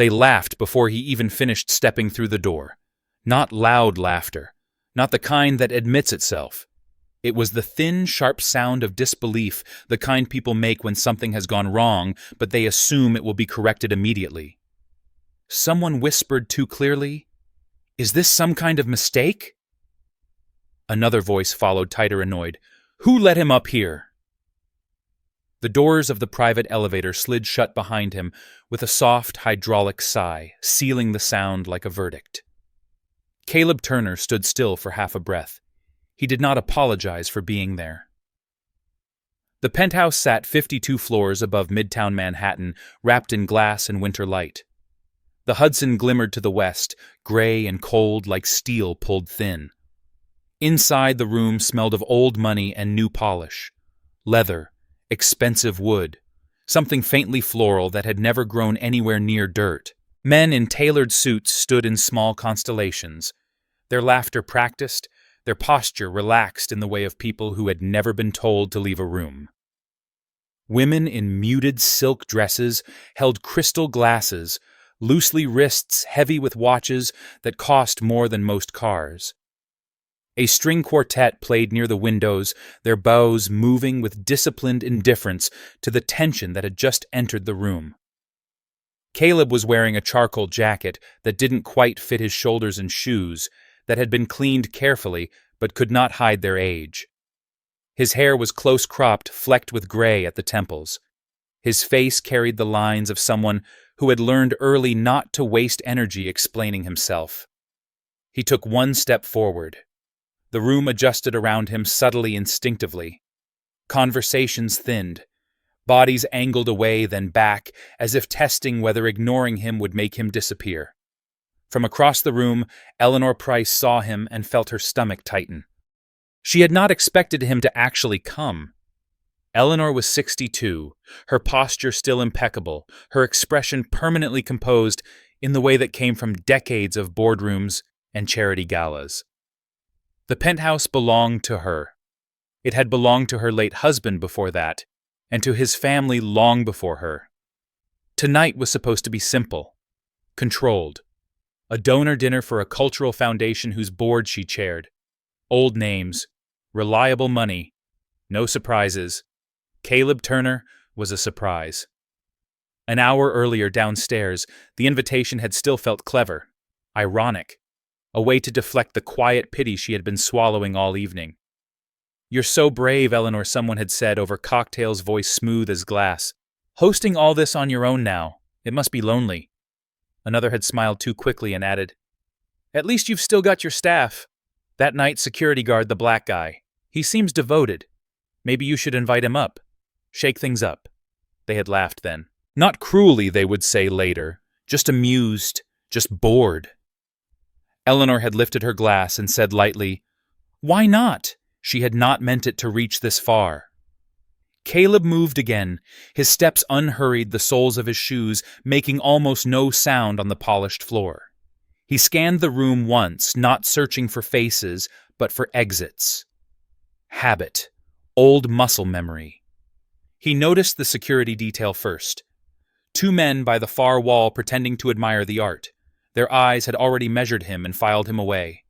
They laughed before he even finished stepping through the door. Not loud laughter, not the kind that admits itself. It was the thin, sharp sound of disbelief, the kind people make when something has gone wrong, but they assume it will be corrected immediately. Someone whispered too clearly, "Is this some kind of mistake?" Another voice followed, tighter, annoyed. "Who let him up here?" The doors of the private elevator slid shut behind him with a soft, hydraulic sigh, sealing the sound like a verdict. Caleb Turner stood still for half a breath. He did not apologize for being there. The penthouse sat 52 floors above Midtown Manhattan, wrapped in glass and winter light. The Hudson glimmered to the west, gray and cold like steel pulled thin. Inside, the room smelled of old money and new polish. Leather, expensive wood, something faintly floral that had never grown anywhere near dirt. Men in tailored suits stood in small constellations, their laughter practiced, their posture relaxed in the way of people who had never been told to leave a room. Women in muted silk dresses held crystal glasses, loosely wrists heavy with watches that cost more than most cars. A string quartet played near the windows, their bows moving with disciplined indifference to the tension that had just entered the room. Caleb was wearing a charcoal jacket that didn't quite fit his shoulders and shoes, that had been cleaned carefully but could not hide their age. His hair was close-cropped, flecked with gray at the temples. His face carried the lines of someone who had learned early not to waste energy explaining himself. He took one step forward. The room adjusted around him subtly, instinctively. Conversations thinned. Bodies angled away, then back, as if testing whether ignoring him would make him disappear. From across the room, Eleanor Price saw him and felt her stomach tighten. She had not expected him to actually come. Eleanor was 62, her posture still impeccable, her expression permanently composed in the way that came from decades of boardrooms and charity galas. The penthouse belonged to her. It had belonged to her late husband before that, and to his family long before her. Tonight was supposed to be simple, controlled. A donor dinner for a cultural foundation whose board she chaired. Old names, reliable money, no surprises. Caleb Turner was a surprise. An hour earlier downstairs, the invitation had still felt clever, ironic, a way to deflect the quiet pity she had been swallowing all evening. "You're so brave," Eleanor, someone had said over cocktails, voice smooth as glass. "Hosting all this on your own now. It must be lonely." Another had smiled too quickly and added, "At least you've still got your staff. That night security guard, the black guy. He seems devoted. Maybe you should invite him up. Shake things up." They had laughed then. Not cruelly, they would say later. Just amused, just bored. Eleanor had lifted her glass and said lightly, "Why not?" She had not meant it to reach this far. Caleb moved again, his steps unhurried, the soles of his shoes making almost no sound on the polished floor. He scanned the room once, not searching for faces, but for exits. Habit, old muscle memory. He noticed the security detail first. 2 men by the far wall pretending to admire the art. Their eyes had already measured him and filed him away.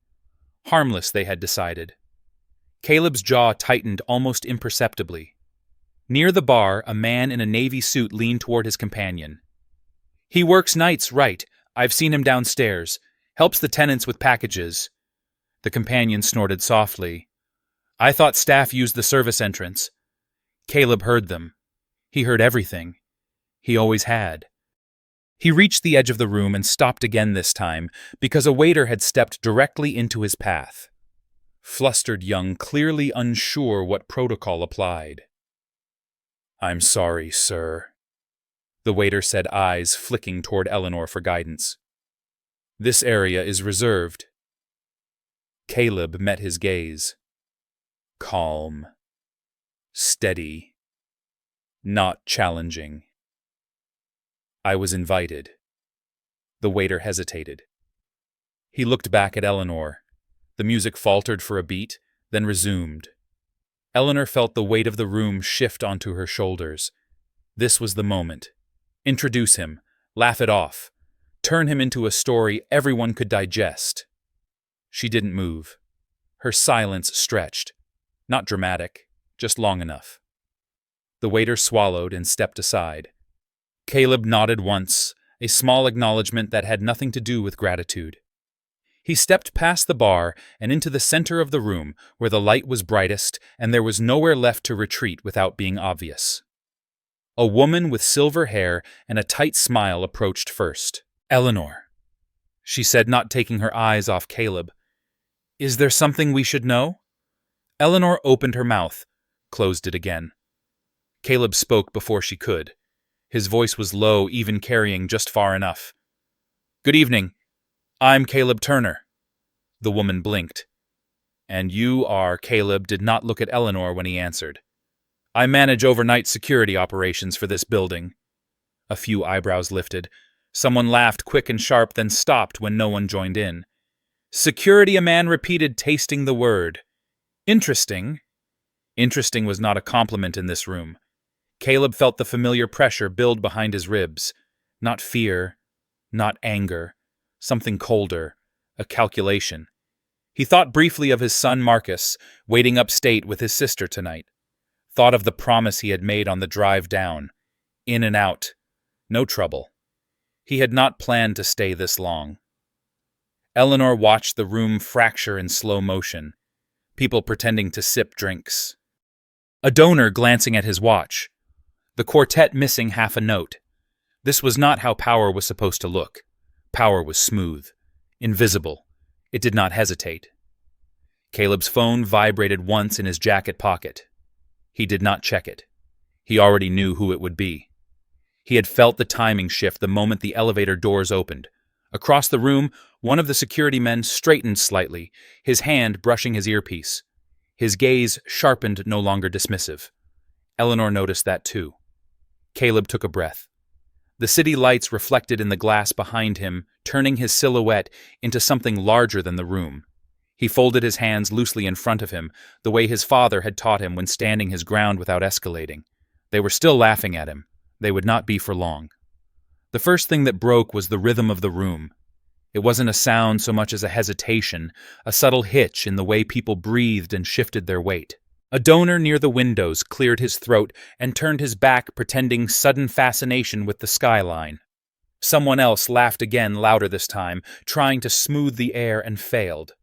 Harmless, they had decided. Caleb's jaw tightened almost imperceptibly. Near the bar, a man in a navy suit leaned toward his companion. "He works nights, right? I've seen him downstairs. Helps the tenants with packages." The companion snorted softly. "I thought staff used the service entrance." Caleb heard them. He heard everything. He always had. He reached the edge of the room and stopped again this time, because a waiter had stepped directly into his path. Flustered young, clearly unsure what protocol applied. "I'm sorry, sir," the waiter said, eyes flicking toward Eleanor for guidance. "This area is reserved." Caleb met his gaze. Calm. Steady. Not challenging. "I was invited." The waiter hesitated. He looked back at Eleanor. The music faltered for a beat, then resumed. Eleanor felt the weight of the room shift onto her shoulders. This was the moment. Introduce him. Laugh it off. Turn him into a story everyone could digest. She didn't move. Her silence stretched. Not dramatic, just long enough. The waiter swallowed and stepped aside. Caleb nodded once, a small acknowledgement that had nothing to do with gratitude. He stepped past the bar and into the center of the room where the light was brightest and there was nowhere left to retreat without being obvious. A woman with silver hair and a tight smile approached first. "Eleanor," she said, not taking her eyes off Caleb. "Is there something we should know?" Eleanor opened her mouth, closed it again. Caleb spoke before she could. His voice was low, even carrying just far enough. "Good evening. I'm Caleb Turner." The woman blinked. "And you are—" Caleb did not look at Eleanor when he answered. "I manage overnight security operations for this building." A few eyebrows lifted. Someone laughed quick and sharp, then stopped when no one joined in. "Security," a man repeated, tasting the word. "Interesting." Interesting was not a compliment in this room. Caleb felt the familiar pressure build behind his ribs. Not fear, not anger, something colder, a calculation. He thought briefly of his son Marcus, waiting upstate with his sister tonight. Thought of the promise he had made on the drive down. In and out. No trouble. He had not planned to stay this long. Eleanor watched the room fracture in slow motion. People pretending to sip drinks. A donor glancing at his watch. The quartet missing half a note. This was not how power was supposed to look. Power was smooth. Invisible. It did not hesitate. Caleb's phone vibrated once in his jacket pocket. He did not check it. He already knew who it would be. He had felt the timing shift the moment the elevator doors opened. Across the room, one of the security men straightened slightly, his hand brushing his earpiece. His gaze sharpened, no longer dismissive. Eleanor noticed that too. Caleb took a breath. The city lights reflected in the glass behind him, turning his silhouette into something larger than the room. He folded his hands loosely in front of him, the way his father had taught him when standing his ground without escalating. They were still laughing at him. They would not be for long. The first thing that broke was the rhythm of the room. It wasn't a sound so much as a hesitation, a subtle hitch in the way people breathed and shifted their weight. A donor near the windows cleared his throat and turned his back, pretending sudden fascination with the skyline. Someone else laughed again, louder this time, trying to smooth the air, and failed.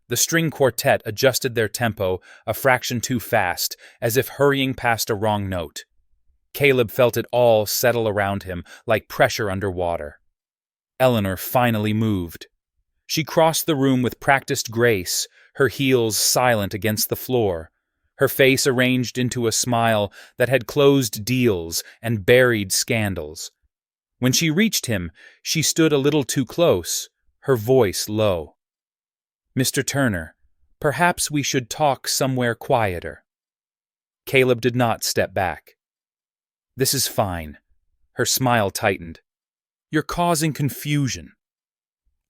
The string quartet adjusted their tempo a fraction too fast, as if hurrying past a wrong note. Caleb felt it all settle around him like pressure under water. Eleanor finally moved. She crossed the room with practiced grace, her heels silent against the floor, her face arranged into a smile that had closed deals and buried scandals. When she reached him, she stood a little too close, her voice low. "Mr. Turner, perhaps we should talk somewhere quieter." Caleb did not step back. "This is fine." Her smile tightened. "You're causing confusion."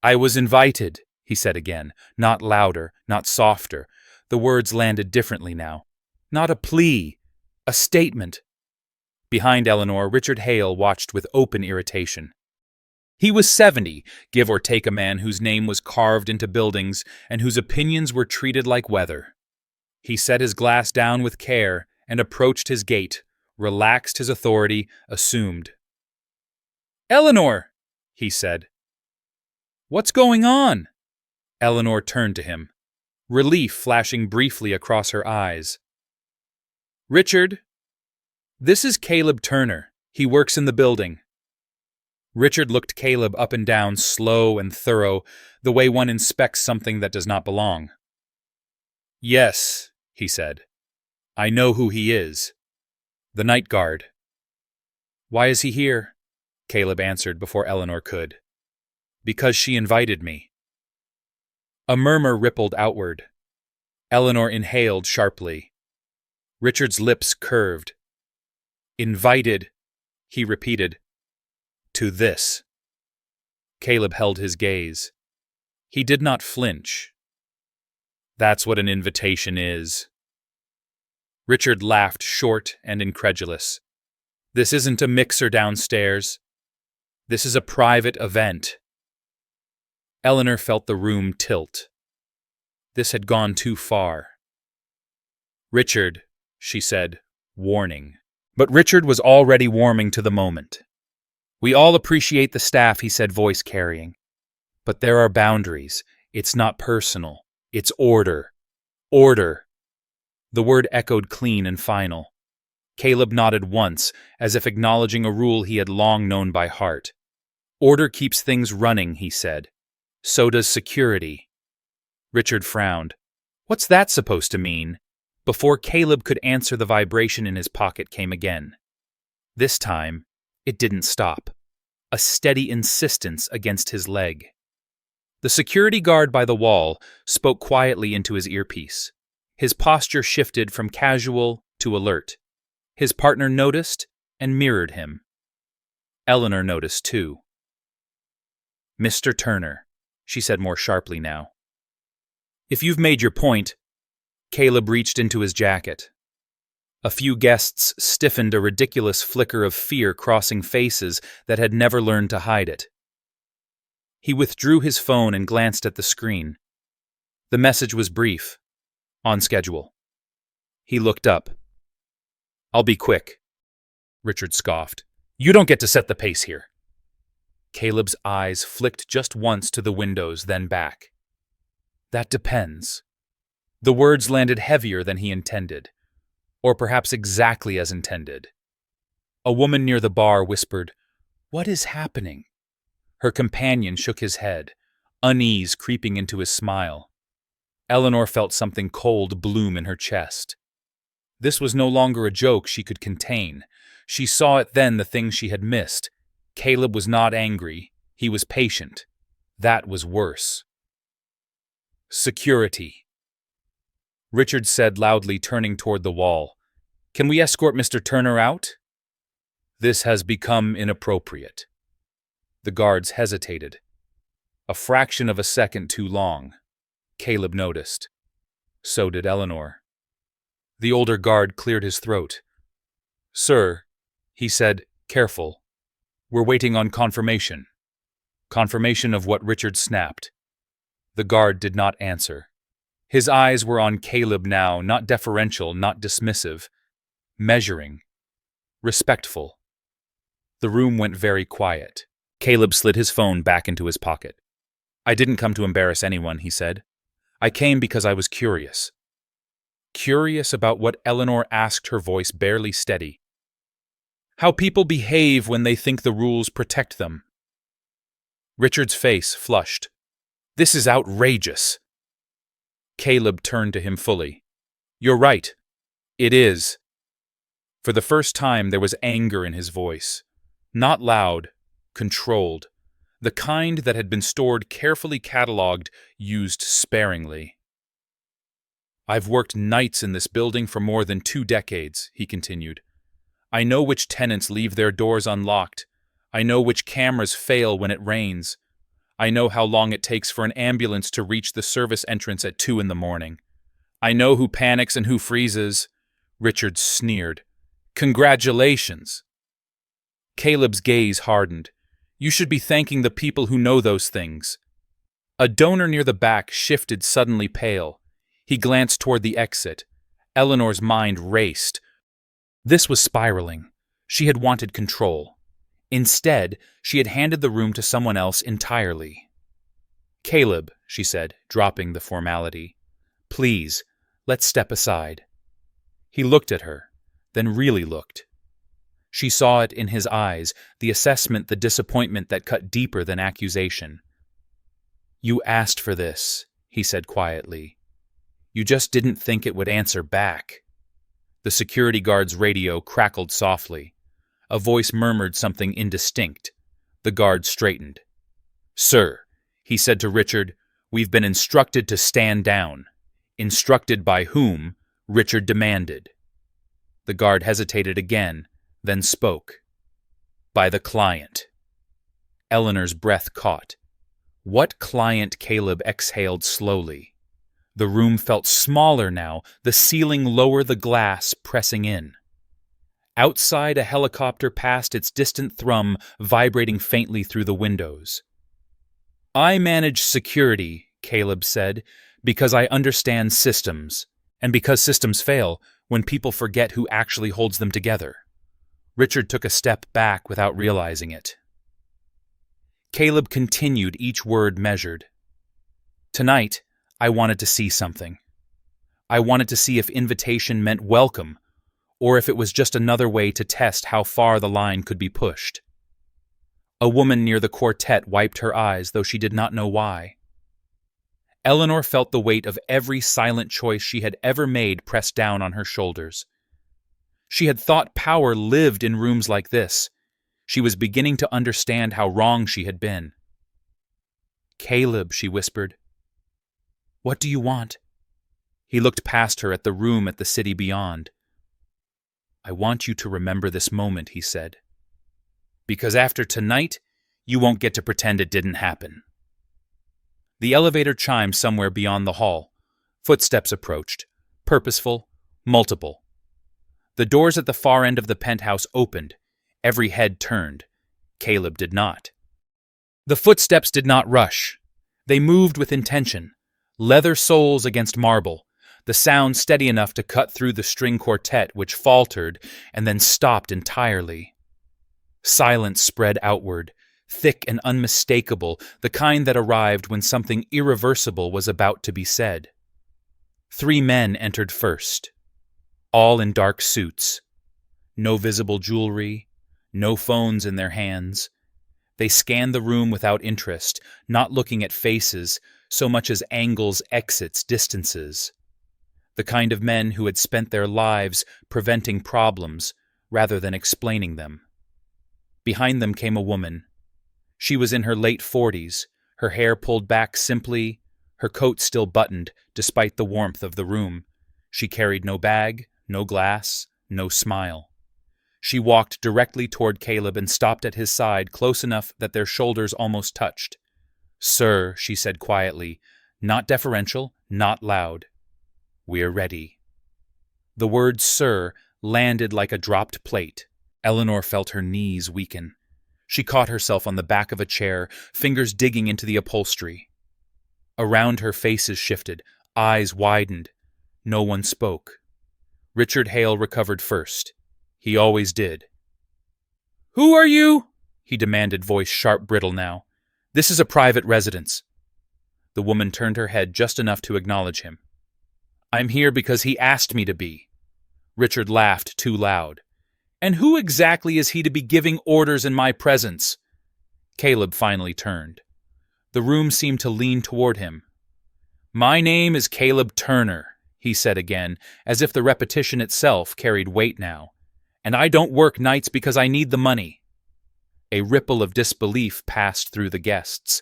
"I was invited," he said again, not louder, not softer. The words landed differently now. "Not a plea, a statement." Behind Eleanor, Richard Hale watched with open irritation. He was 70, give or take a man whose name was carved into buildings and whose opinions were treated like weather. He set his glass down with care and approached his gate, relaxed his authority, assumed. "Eleanor," he said. "What's going on?" Eleanor turned to him, relief flashing briefly across her eyes. "Richard, this is Caleb Turner. He works in the building." Richard looked Caleb up and down, slow and thorough, the way one inspects something that does not belong. "Yes," he said. "I know who he is. The night guard." "Why is he here?" Caleb answered before Eleanor could. "Because she invited me." A murmur rippled outward. Eleanor inhaled sharply. Richard's lips curved. "Invited," he repeated. "To this." Caleb held his gaze. He did not flinch. "That's what an invitation is." Richard laughed, short and incredulous. "This isn't a mixer downstairs. This is a private event. Eleanor felt the room tilt. This had gone too far. Richard, she said, warning. But Richard was already warming to the moment. We all appreciate the staff, he said, voice carrying. But there are boundaries. It's not personal. It's order. Order. The word echoed clean and final. Caleb nodded once, as if acknowledging a rule he had long known by heart. Order keeps things running, he said. So does security. Richard frowned. What's that supposed to mean? Before Caleb could answer, the vibration in his pocket came again. This time, it didn't stop. A steady insistence against his leg. The security guard by the wall spoke quietly into his earpiece. His posture shifted from casual to alert. His partner noticed and mirrored him. Eleanor noticed too. Mr. Turner, she said more sharply now. If you've made your point. Caleb reached into his jacket. A few guests stiffened, a ridiculous flicker of fear crossing faces that had never learned to hide it. He withdrew his phone and glanced at the screen. The message was brief. On schedule. He looked up. I'll be quick. Richard scoffed. You don't get to set the pace here. Caleb's eyes flicked just once to the windows, then back. That depends. The words landed heavier than he intended, or perhaps exactly as intended. A woman near the bar whispered, What is happening? Her companion shook his head, unease creeping into his smile. Eleanor felt something cold bloom in her chest. This was no longer a joke she could contain. She saw it then, the thing she had missed. Caleb was not angry. He was patient. That was worse. Security. Richard said loudly, turning toward the wall. Can we escort Mr. Turner out? This has become inappropriate. The guards hesitated. A fraction of a second too long. Caleb noticed. So did Eleanor. The older guard cleared his throat. Sir, he said, careful. We're waiting on confirmation. Confirmation of what Richard snapped. The guard did not answer. His eyes were on Caleb now, not deferential, not dismissive. Measuring. Respectful. The room went very quiet. Caleb slid his phone back into his pocket. I didn't come to embarrass anyone, he said. I came because I was curious. Curious about what Eleanor asked, her voice barely steady. How people behave when they think the rules protect them. Richard's face flushed. This is outrageous. Caleb turned to him fully. You're right. It is. For the first time there was anger in his voice. Not loud, controlled. The kind that had been stored carefully catalogued, used sparingly. I've worked nights in this building for more than 2 decades, he continued. I know which tenants leave their doors unlocked. I know which cameras fail when it rains. I know how long it takes for an ambulance to reach the service entrance at 2 a.m. I know who panics and who freezes. Richard sneered. Congratulations. Caleb's gaze hardened. You should be thanking the people who know those things. A donor near the back shifted, suddenly pale. He glanced toward the exit. Eleanor's mind raced. This was spiraling. She had wanted control. Instead, she had handed the room to someone else entirely. Caleb, she said, dropping the formality. Please, let's step aside. He looked at her, then really looked. She saw it in his eyes, the assessment, the disappointment that cut deeper than accusation. You asked for this, he said quietly. You just didn't think it would answer back. The security guard's radio crackled softly. A voice murmured something indistinct. The guard straightened. Sir, he said to Richard, we've been instructed to stand down. Instructed by whom? Richard demanded. The guard hesitated again, then spoke. By the client. Eleanor's breath caught. What client? Caleb exhaled slowly. The room felt smaller now, the ceiling lower, the glass pressing in. Outside, a helicopter passed its distant thrum, vibrating faintly through the windows. "I manage security," Caleb said, "because I understand systems, and because systems fail when people forget who actually holds them together." Richard took a step back without realizing it. Caleb continued, each word measured. "Tonight, I wanted to see something. I wanted to see if invitation meant welcome, or if it was just another way to test how far the line could be pushed." A woman near the quartet wiped her eyes, though she did not know why. Eleanor felt the weight of every silent choice she had ever made pressed down on her shoulders. She had thought power lived in rooms like this. She was beginning to understand how wrong she had been. "Caleb," she whispered. "What do you want?" He looked past her at the room at the city beyond. "I want you to remember this moment," he said. "Because after tonight, you won't get to pretend it didn't happen." The elevator chimed somewhere beyond the hall. Footsteps approached, purposeful, multiple. The doors at the far end of the penthouse opened. Every head turned. Caleb did not. The footsteps did not rush. They moved with intention, leather soles against marble, the sound steady enough to cut through the string quartet, which faltered and then stopped entirely. Silence spread outward, thick and unmistakable, the kind that arrived when something irreversible was about to be said. 3 men entered first, all in dark suits. No visible jewelry, no phones in their hands. They scanned the room without interest, not looking at faces so much as angles, exits, distances. The kind of men who had spent their lives preventing problems rather than explaining them. Behind them came a woman. She was in her late 40s, her hair pulled back simply, her coat still buttoned despite the warmth of the room. She carried no bag, no glass, no smile. She walked directly toward Caleb and stopped at his side close enough that their shoulders almost touched. "Sir," she said quietly, not deferential, not loud. "We're ready." The word "sir" landed like a dropped plate. Eleanor felt her knees weaken. She caught herself on the back of a chair, fingers digging into the upholstery. Around her, faces shifted, eyes widened. No one spoke. Richard Hale recovered first. He always did. "Who are you?" he demanded, voice sharp, brittle now. "This is a private residence." The woman turned her head just enough to acknowledge him. "I'm here because he asked me to be." Richard laughed too loud. "And who exactly is he to be giving orders in my presence?" Caleb finally turned. The room seemed to lean toward him. "My name is Caleb Turner," he said again, as if the repetition itself carried weight now. "And I don't work nights because I need the money." A ripple of disbelief passed through the guests.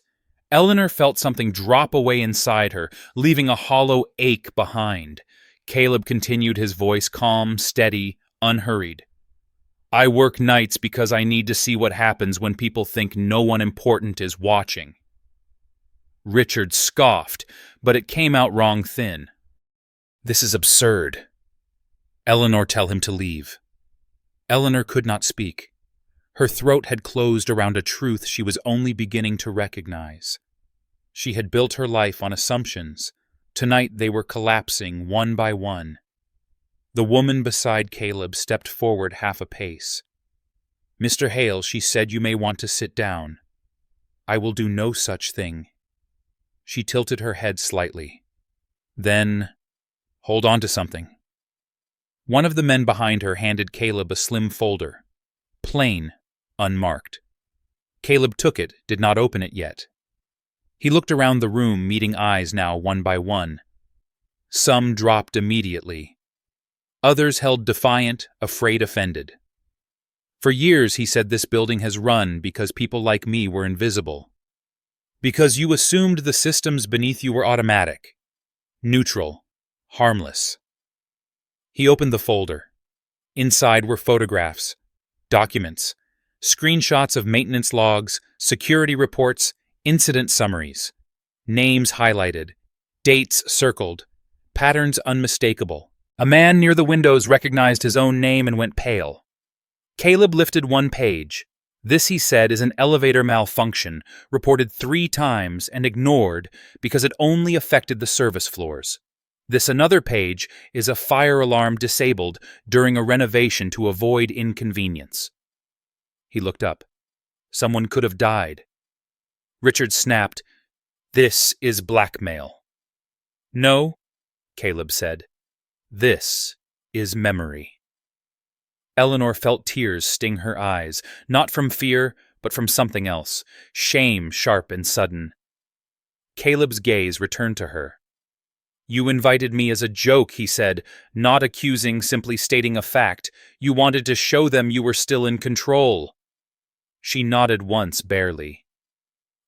Eleanor felt something drop away inside her, leaving a hollow ache behind. Caleb continued, his voice calm, steady, unhurried. "I work nights because I need to see what happens when people think no one important is watching." Richard scoffed, but it came out wrong thin. "This is absurd." "Eleanor, tell him to leave." Eleanor could not speak. Her throat had closed around a truth she was only beginning to recognize. She had built her life on assumptions. Tonight they were collapsing one by one. The woman beside Caleb stepped forward half a pace. "Mr. Hale," she said, "you may want to sit down." "I will do no such thing." She tilted her head slightly. "Then, hold on to something." One of the men behind her handed Caleb a slim folder. Plain, unmarked. Caleb took it, did not open it yet. He looked around the room, meeting eyes now one by one. Some dropped immediately. Others held defiant, afraid, offended. "For years," he said, "this building has run because people like me were invisible. Because you assumed the systems beneath you were automatic, neutral, harmless." He opened the folder. Inside were photographs, documents, screenshots of maintenance logs, security reports, incident summaries, names highlighted, dates circled, patterns unmistakable. A man near the windows recognized his own name and went pale. Caleb lifted one page. This, he said, is an elevator malfunction, reported 3 times and ignored because it only affected the service floors. This another page is a fire alarm disabled during a renovation to avoid inconvenience. He looked up. Someone could have died. Richard snapped, "This is blackmail." "No," Caleb said. "This is memory." Eleanor felt tears sting her eyes, not from fear, but from something else, shame sharp and sudden. Caleb's gaze returned to her. "You invited me as a joke," he said, "not accusing, simply stating a fact. You wanted to show them you were still in control." She nodded once, barely.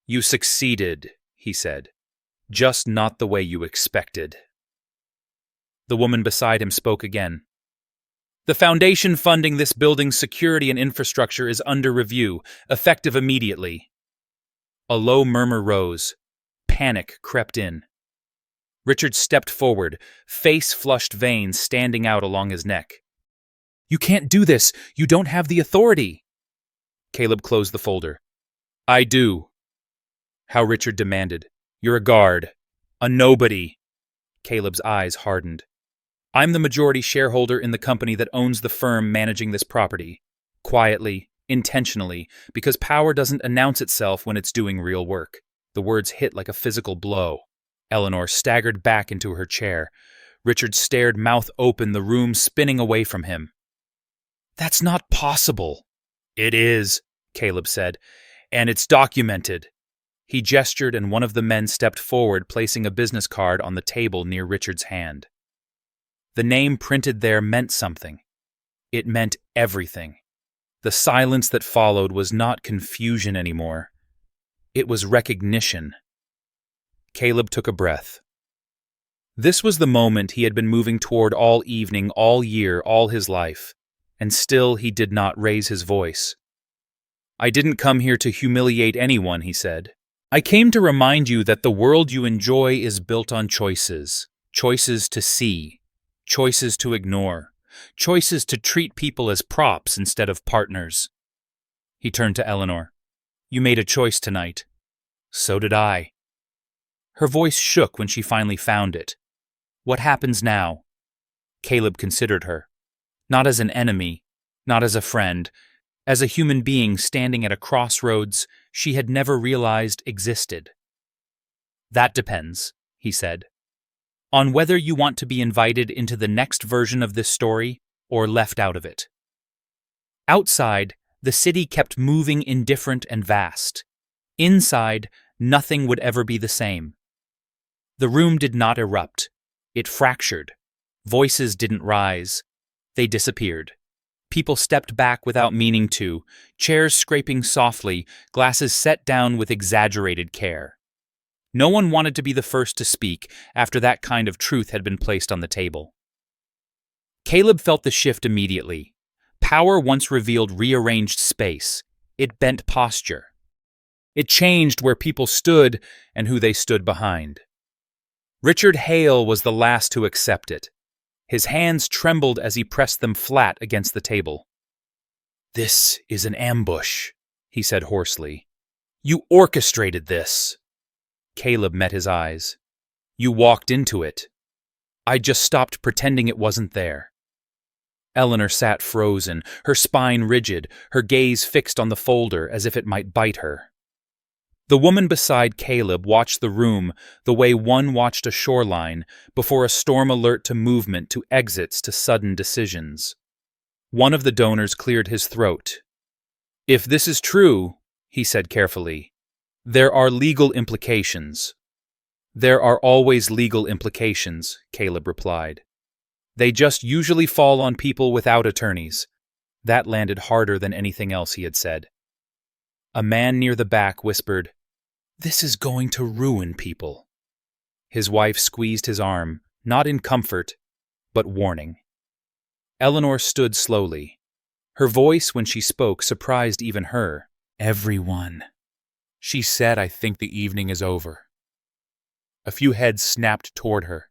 "You succeeded," he said, "just not the way you expected." The woman beside him spoke again. "The foundation funding this building's security and infrastructure is under review, effective immediately." A low murmur rose. Panic crept in. Richard stepped forward, face-flushed veins standing out along his neck. "You can't do this! You don't have the authority!" Caleb closed the folder. "I do." How Richard demanded. "You're a guard. A nobody." Caleb's eyes hardened. "I'm the majority shareholder in the company that owns the firm managing this property. Quietly, intentionally, because power doesn't announce itself when it's doing real work." The words hit like a physical blow. Eleanor staggered back into her chair. Richard stared mouth open, the room spinning away from him. "That's not possible." "It is," Caleb said, "and it's documented." He gestured and one of the men stepped forward, placing a business card on the table near Richard's hand. The name printed there meant something. It meant everything. The silence that followed was not confusion anymore. It was recognition. Caleb took a breath. This was the moment he had been moving toward all evening, all year, all his life, and still he did not raise his voice. "I didn't come here to humiliate anyone," he said. "I came to remind you that the world you enjoy is built on choices. Choices to see. Choices to ignore. Choices to treat people as props instead of partners." He turned to Eleanor. "You made a choice tonight. So did I." Her voice shook when she finally found it. "What happens now?" Caleb considered her. Not as an enemy, not as a friend, as a human being standing at a crossroads she had never realized existed. "That depends," he said, "on whether you want to be invited into the next version of this story or left out of it." Outside, the city kept moving indifferent and vast. Inside, nothing would ever be the same. The room did not erupt. It fractured. Voices didn't rise. They disappeared. People stepped back without meaning to, chairs scraping softly, glasses set down with exaggerated care. No one wanted to be the first to speak after that kind of truth had been placed on the table. Caleb felt the shift immediately. Power once revealed rearranged space. It bent posture. It changed where people stood and who they stood behind. Richard Hale was the last to accept it. His hands trembled as he pressed them flat against the table. "This is an ambush," he said hoarsely. "You orchestrated this." Caleb met his eyes. "You walked into it. I just stopped pretending it wasn't there." Eleanor sat frozen, her spine rigid, her gaze fixed on the folder as if it might bite her. The woman beside Caleb watched the room the way one watched a shoreline before a storm alert to movement, to exits, to sudden decisions. One of the donors cleared his throat. "If this is true," he said carefully, "there are legal implications." "There are always legal implications," Caleb replied. "They just usually fall on people without attorneys." That landed harder than anything else he had said. A man near the back whispered, "This is going to ruin people." His wife squeezed his arm, not in comfort, but warning. Eleanor stood slowly. Her voice, when she spoke, surprised even her. "Everyone," she said, "I think the evening is over." A few heads snapped toward her.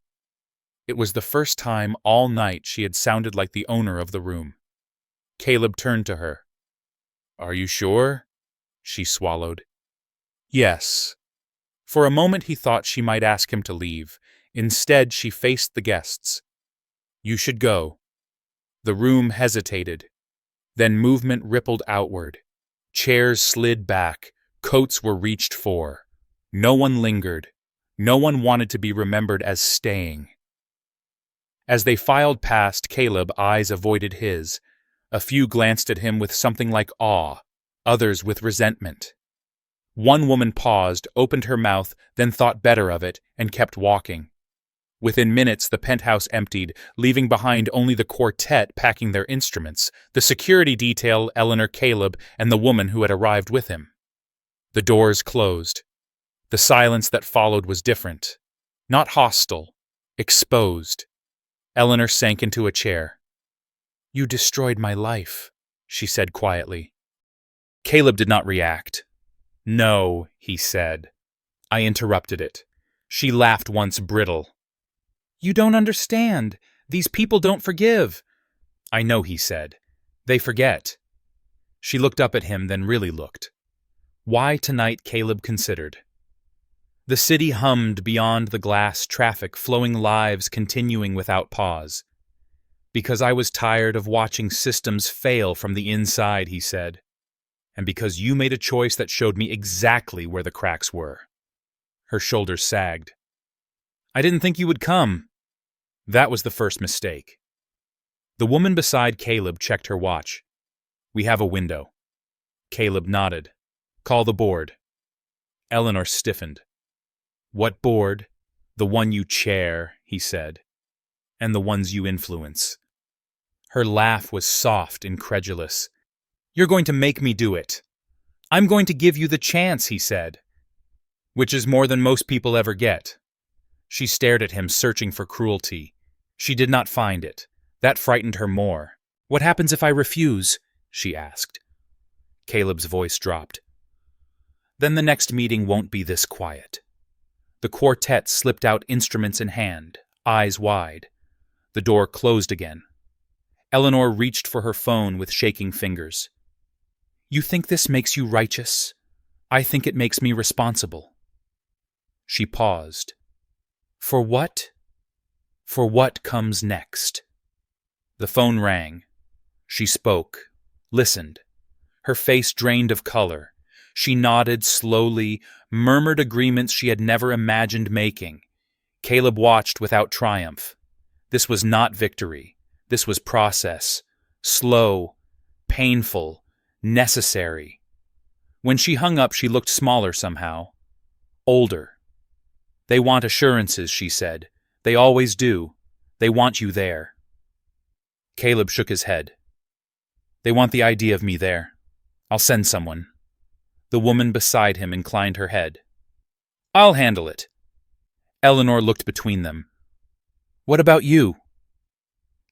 It was the first time all night she had sounded like the owner of the room. Caleb turned to her. "Are you sure?" She swallowed. "Yes." For a moment he thought she might ask him to leave. Instead, she faced the guests. "You should go." The room hesitated. Then movement rippled outward. Chairs slid back. Coats were reached for. No one lingered. No one wanted to be remembered as staying. As they filed past, Caleb, eyes avoided his. A few glanced at him with something like awe, others with resentment. One woman paused, opened her mouth, then thought better of it, and kept walking. Within minutes, the penthouse emptied, leaving behind only the quartet packing their instruments, the security detail, Eleanor, Caleb, and the woman who had arrived with him. The doors closed. The silence that followed was different. Not hostile. Exposed. Eleanor sank into a chair. "You destroyed my life," she said quietly. Caleb did not react. "No," he said. "I interrupted it." She laughed once, brittle. "You don't understand. These people don't forgive." "I know," he said. "They forget." She looked up at him, then really looked. Why tonight, Caleb considered. The city hummed beyond the glass traffic, flowing lives continuing without pause. "Because I was tired of watching systems fail from the inside," he said. "And because you made a choice that showed me exactly where the cracks were." Her shoulders sagged. "I didn't think you would come." That was the first mistake. The woman beside Caleb checked her watch. "We have a window." Caleb nodded. "Call the board." Eleanor stiffened. "What board?" "The one you chair," he said. "And the ones you influence." Her laugh was soft, incredulous. "You're going to make me do it." "I'm going to give you the chance," he said. "Which is more than most people ever get." She stared at him, searching for cruelty. She did not find it. That frightened her more. "What happens if I refuse?" she asked. Caleb's voice dropped. "Then the next meeting won't be this quiet." The quartet slipped out, instruments in hand, eyes wide. The door closed again. Eleanor reached for her phone with shaking fingers. "You think this makes you righteous? I think it makes me responsible." She paused. "For what?" "For what comes next." The phone rang. She spoke, listened. Her face drained of color. She nodded slowly, murmured agreements she had never imagined making. Caleb watched without triumph. This was not victory. This was process. Slow, painful, necessary. When she hung up, she looked smaller somehow. Older. "They want assurances," she said. "They always do. They want you there." Caleb shook his head. "They want the idea of me there. I'll send someone." The woman beside him inclined her head. "I'll handle it." Eleanor looked between them. "What about you?"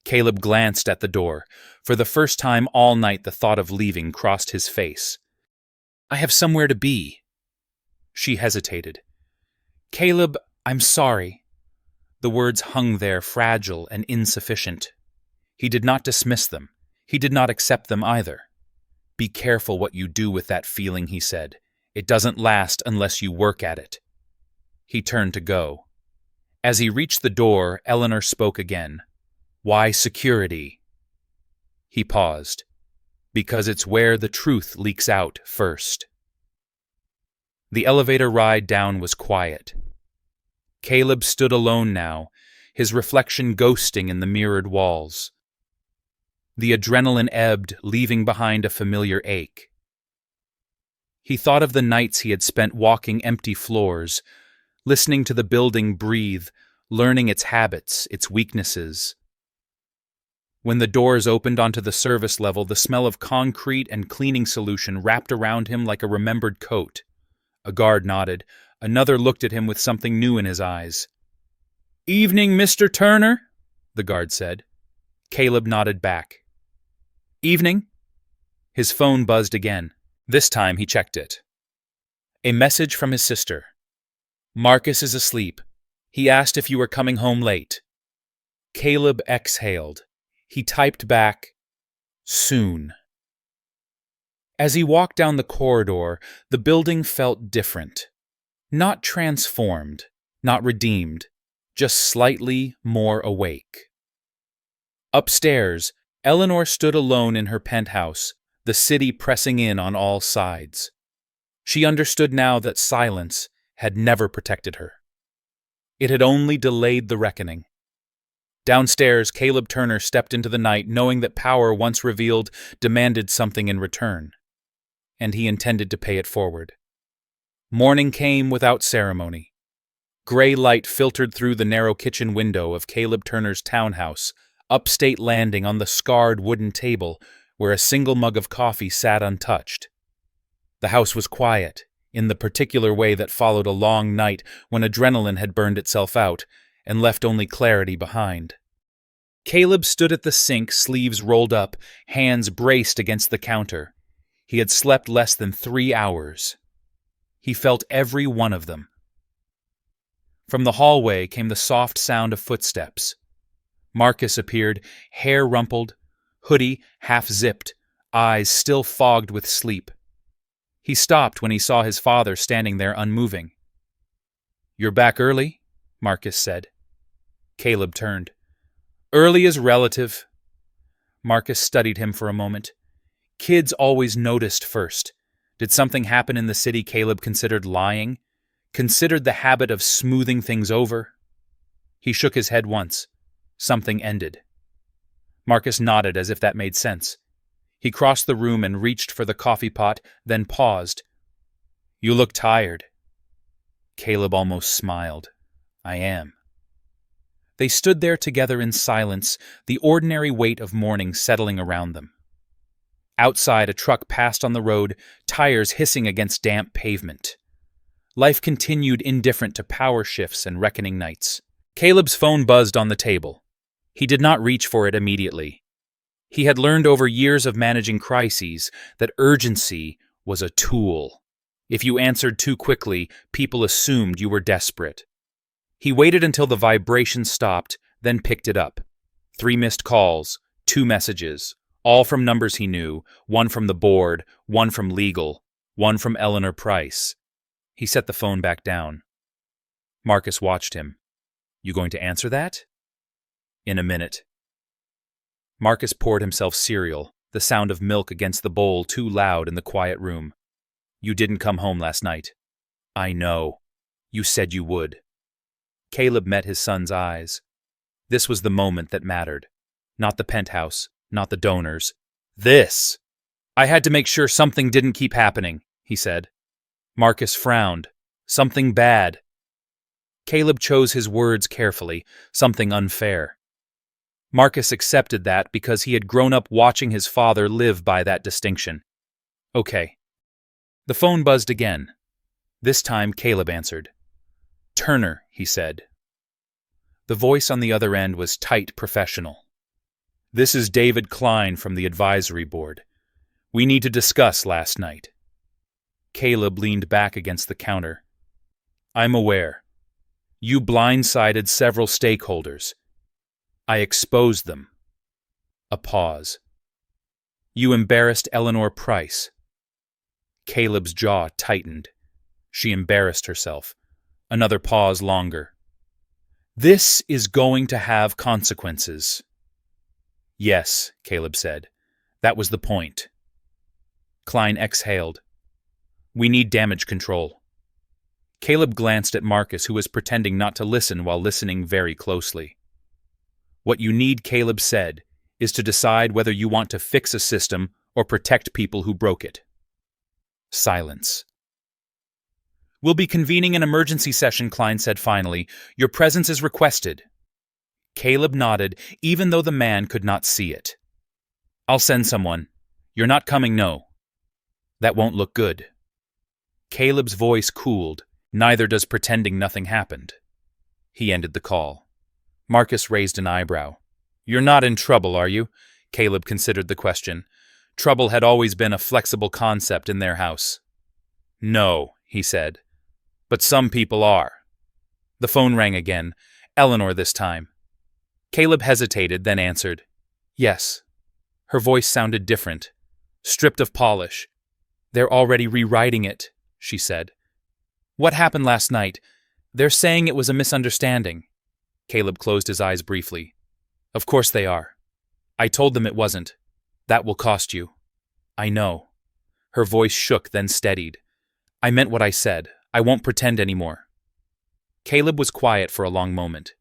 Caleb glanced at the door. For the first time all night, the thought of leaving crossed his face. "I have somewhere to be." She hesitated. "Caleb, I'm sorry." The words hung there, fragile and insufficient. He did not dismiss them. He did not accept them either. "Be careful what you do with that feeling," he said. "It doesn't last unless you work at it." He turned to go. As he reached the door, Eleanor spoke again. "Why security?" He paused. "Because it's where the truth leaks out first." The elevator ride down was quiet. Caleb stood alone now, his reflection ghosting in the mirrored walls. The adrenaline ebbed, leaving behind a familiar ache. He thought of the nights he had spent walking empty floors, listening to the building breathe, learning its habits, its weaknesses. When the doors opened onto the service level, the smell of concrete and cleaning solution wrapped around him like a remembered coat. A guard nodded. Another looked at him with something new in his eyes. "Evening, Mr. Turner," the guard said. Caleb nodded back. "Evening." His phone buzzed again. This time he checked it. A message from his sister. "Marcus is asleep. He asked if you were coming home late." Caleb exhaled. He typed back, Soon. As he walked down the corridor, the building felt different. Not transformed, not redeemed, just slightly more awake. Upstairs, Eleanor stood alone in her penthouse, the city pressing in on all sides. She understood now that silence had never protected her. It had only delayed the reckoning. Downstairs, Caleb Turner stepped into the night knowing that power once revealed demanded something in return, and he intended to pay it forward. Morning came without ceremony. Gray light filtered through the narrow kitchen window of Caleb Turner's townhouse, upstate landing on the scarred wooden table where a single mug of coffee sat untouched. The house was quiet, in the particular way that followed a long night when adrenaline had burned itself out and left only clarity behind. Caleb stood at the sink, sleeves rolled up, hands braced against the counter. He had slept less than 3 hours. He felt every one of them. From the hallway came the soft sound of footsteps. Marcus appeared, hair rumpled, hoodie half-zipped, eyes still fogged with sleep. He stopped when he saw his father standing there unmoving. "You're back early," Marcus said. Caleb turned. "Early is relative." Marcus studied him for a moment. Kids always noticed first. Did something happen in the city Caleb considered lying? Considered the habit of smoothing things over? He shook his head once. Something ended. Marcus nodded as if that made sense. He crossed the room and reached for the coffee pot, then paused. "You look tired." Caleb almost smiled. "I am." They stood there together in silence, the ordinary weight of morning settling around them. Outside, a truck passed on the road, tires hissing against damp pavement. Life continued indifferent to power shifts and reckoning nights. Caleb's phone buzzed on the table. He did not reach for it immediately. He had learned over years of managing crises that urgency was a tool. If you answered too quickly, people assumed you were desperate. He waited until the vibration stopped, then picked it up. 3 missed calls, 2 messages, all from numbers he knew, one from the board, one from legal, one from Eleanor Price. He set the phone back down. Marcus watched him. "You going to answer that?" "In a minute." Marcus poured himself cereal, the sound of milk against the bowl too loud in the quiet room. "You didn't come home last night." "I know. You said you would." Caleb met his son's eyes. This was the moment that mattered. Not the penthouse, not the donors. This! "I had to make sure something didn't keep happening," he said. Marcus frowned. "Something bad." Caleb chose his words carefully, something unfair. Marcus accepted that because he had grown up watching his father live by that distinction. "Okay." The phone buzzed again. This time Caleb answered. "Turner," he said. The voice on the other end was tight, professional. "This is David Klein from the advisory board. We need to discuss last night." Caleb leaned back against the counter. "I'm aware. You blindsided several stakeholders. I exposed them." A pause. "You embarrassed Eleanor Price." Caleb's jaw tightened. She embarrassed herself. Another pause longer. "This is going to have consequences." "Yes," Caleb said. "That was the point." Klein exhaled. "We need damage control." Caleb glanced at Marcus, who was pretending not to listen while listening very closely. "What you need," Caleb said, "is to decide whether you want to fix a system or protect people who broke it." Silence. "We'll be convening an emergency session," Klein said finally. "Your presence is requested." Caleb nodded, even though the man could not see it. "I'll send someone. You're not coming, no." "That won't look good." Caleb's voice cooled. "Neither does pretending nothing happened." He ended the call. Marcus raised an eyebrow. "You're not in trouble, are you?" Caleb considered the question. Trouble had always been a flexible concept in their house. "No," he said. "But some people are." The phone rang again. Eleanor this time. Caleb hesitated, then answered. "Yes." Her voice sounded different, stripped of polish. "They're already rewriting it," she said. "What happened last night? They're saying it was a misunderstanding." Caleb closed his eyes briefly. "Of course they are. I told them it wasn't. That will cost you." "I know." Her voice shook, then steadied. "I meant what I said. I won't pretend anymore." Caleb was quiet for a long moment.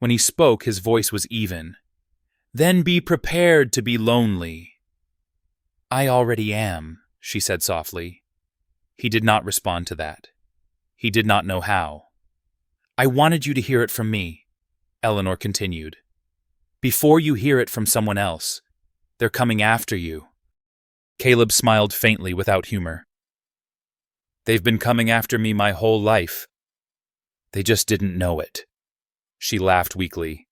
When he spoke, his voice was even. "Then be prepared to be lonely." "I already am," she said softly. He did not respond to that. He did not know how. "I wanted you to hear it from me," Eleanor continued. "Before you hear it from someone else. They're coming after you." Caleb smiled faintly without humor. "They've been coming after me my whole life. They just didn't know it." She laughed weakly.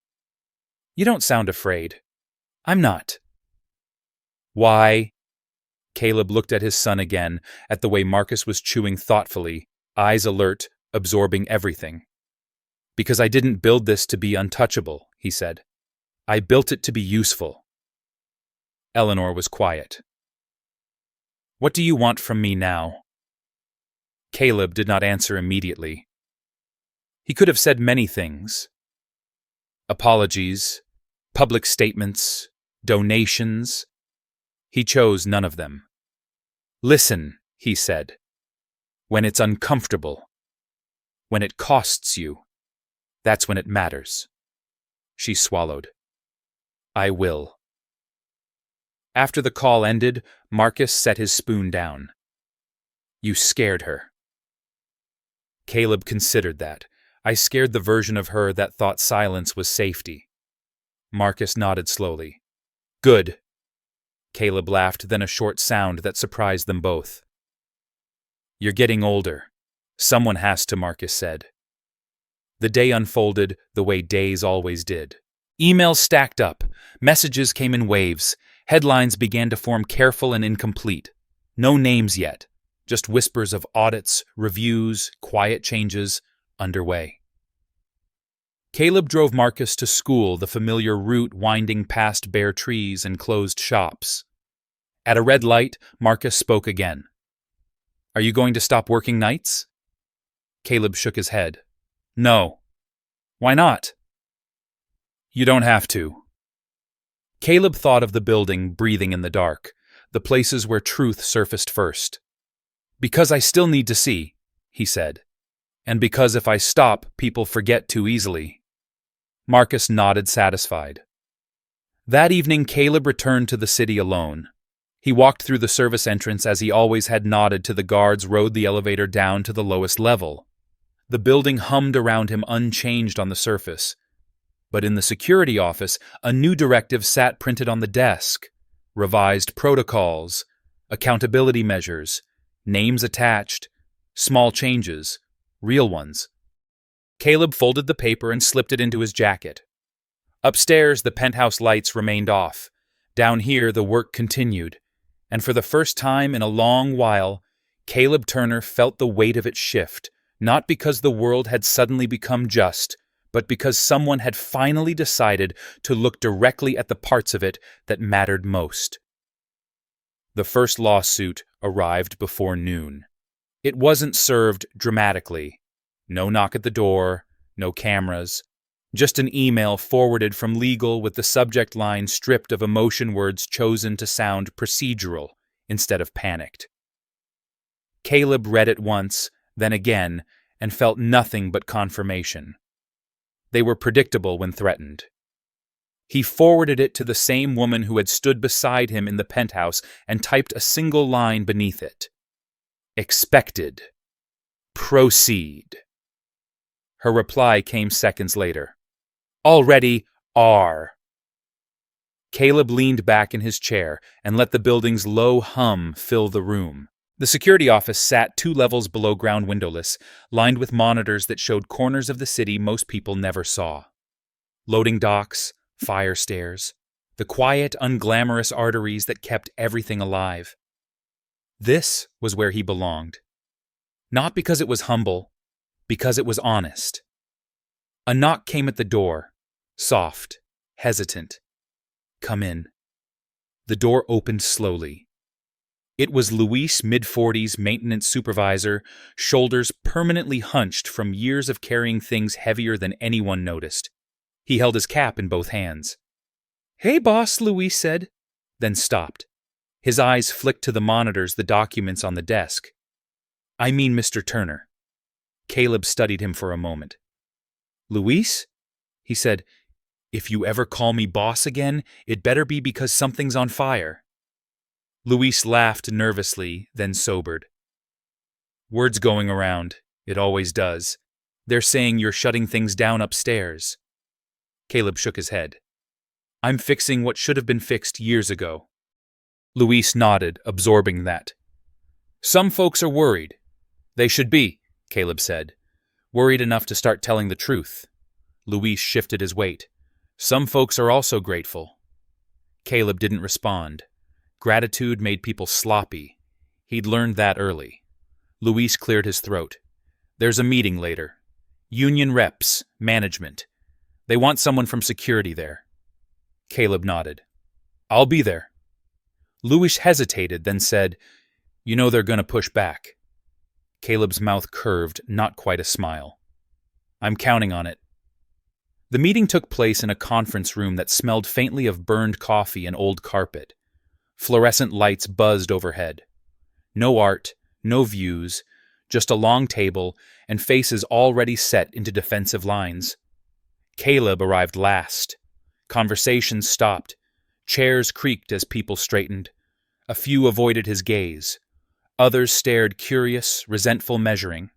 "You don't sound afraid." "I'm not." "Why?" Caleb looked at his son again, at the way Marcus was chewing thoughtfully, eyes alert, absorbing everything. "Because I didn't build this to be untouchable," he said. "I built it to be useful." Eleanor was quiet. "What do you want from me now?" Caleb did not answer immediately. He could have said many things. Apologies, public statements, donations. He chose none of them. "Listen," he said. "When it's uncomfortable, when it costs you, that's when it matters." She swallowed. "I will." After the call ended, Marcus set his spoon down. "You scared her." Caleb considered that. "I scared the version of her that thought silence was safety." Marcus nodded slowly. "Good." Caleb laughed, then a short sound that surprised them both. "You're getting older. Someone has to," Marcus said. The day unfolded the way days always did. Emails stacked up. Messages came in waves. Headlines began to form careful and incomplete. No names yet, just whispers of audits, reviews, quiet changes underway. Caleb drove Marcus to school, the familiar route winding past bare trees and closed shops. At a red light, Marcus spoke again. "Are you going to stop working nights?" Caleb shook his head. "No." "Why not?" "You don't have to." Caleb thought of the building breathing in the dark, the places where truth surfaced first. "Because I still need to see," he said. "And because if I stop, people forget too easily." Marcus nodded, satisfied. That evening, Caleb returned to the city alone. He walked through the service entrance as he always had, nodded to the guards, rode the elevator down to the lowest level. The building hummed around him unchanged on the surface. But in the security office, a new directive sat printed on the desk. Revised protocols, accountability measures, names attached, small changes, real ones. Caleb folded the paper and slipped it into his jacket. Upstairs, the penthouse lights remained off. Down here, the work continued. And for the first time in a long while, Caleb Turner felt the weight of it shift, not because the world had suddenly become just, but because someone had finally decided to look directly at the parts of it that mattered most. The first lawsuit arrived before noon. It wasn't served dramatically. No knock at the door, no cameras. Just an email forwarded from legal with the subject line stripped of emotion words chosen to sound procedural instead of panicked. Caleb read it once, then again, and felt nothing but confirmation. They were predictable when threatened. He forwarded it to the same woman who had stood beside him in the penthouse and typed a single line beneath it. Expected. Proceed. Her reply came seconds later. Already are. Caleb leaned back in his chair and let the building's low hum fill the room. The security office sat 2 levels below ground, windowless, lined with monitors that showed corners of the city most people never saw. Loading docks, fire stairs, the quiet, unglamorous arteries that kept everything alive. This was where he belonged. Not because it was humble, because it was honest. A knock came at the door, soft, hesitant. "Come in." The door opened slowly. It was Luis, mid-40s, maintenance supervisor, shoulders permanently hunched from years of carrying things heavier than anyone noticed. He held his cap in both hands. "Hey, boss," Luis said, then stopped. His eyes flicked to the monitors, the documents on the desk. "I mean Mr. Turner." Caleb studied him for a moment. "Luis?" He said, "If you ever call me boss again, it better be because something's on fire." Luis laughed nervously, then sobered. "Word's going around. It always does. They're saying you're shutting things down upstairs." Caleb shook his head. "I'm fixing what should have been fixed years ago." Luis nodded, absorbing that. "Some folks are worried. They should be," Caleb said. "Worried enough to start telling the truth." Luis shifted his weight. "Some folks are also grateful." Caleb didn't respond. Gratitude made people sloppy. He'd learned that early. Luis cleared his throat. "There's a meeting later. Union reps, management. They want someone from security there." Caleb nodded. "I'll be there." Luis hesitated, then said, "You know they're going to push back." Caleb's mouth curved, not quite a smile. "I'm counting on it." The meeting took place in a conference room that smelled faintly of burned coffee and old carpet. Fluorescent lights buzzed overhead. No art, no views, just a long table and faces already set into defensive lines. Caleb arrived last. Conversations stopped. Chairs creaked as people straightened. A few avoided his gaze. Others stared curious, resentful measuring.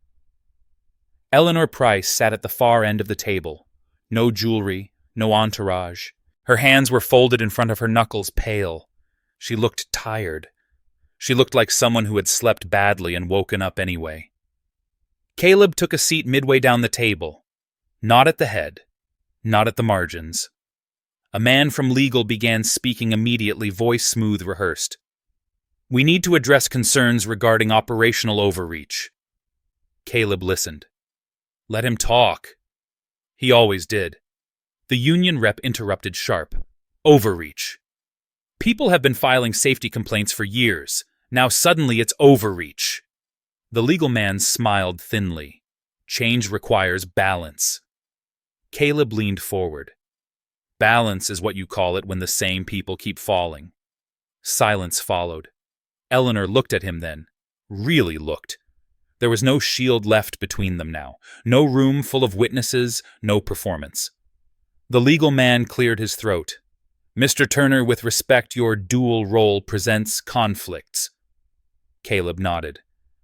Eleanor Price sat at the far end of the table. No jewelry, no entourage. Her hands were folded in front of her knuckles, pale. She looked tired. She looked like someone who had slept badly and woken up anyway. Caleb took a seat midway down the table. Not at the head. Not at the margins. A man from legal began speaking immediately, voice smooth, rehearsed. "We need to address concerns regarding operational overreach." Caleb listened. "Let him talk." He always did. The union rep interrupted sharp. "Overreach. People have been filing safety complaints for years. Now suddenly it's overreach." The legal man smiled thinly. "Change requires balance." Caleb leaned forward. "Balance is what you call it when the same people keep falling." Silence followed. Eleanor looked at him then. Really looked. There was no shield left between them now. No room full of witnesses, no performance. The legal man cleared his throat. "Mr. Turner, with respect, your dual role presents conflicts." Caleb nodded.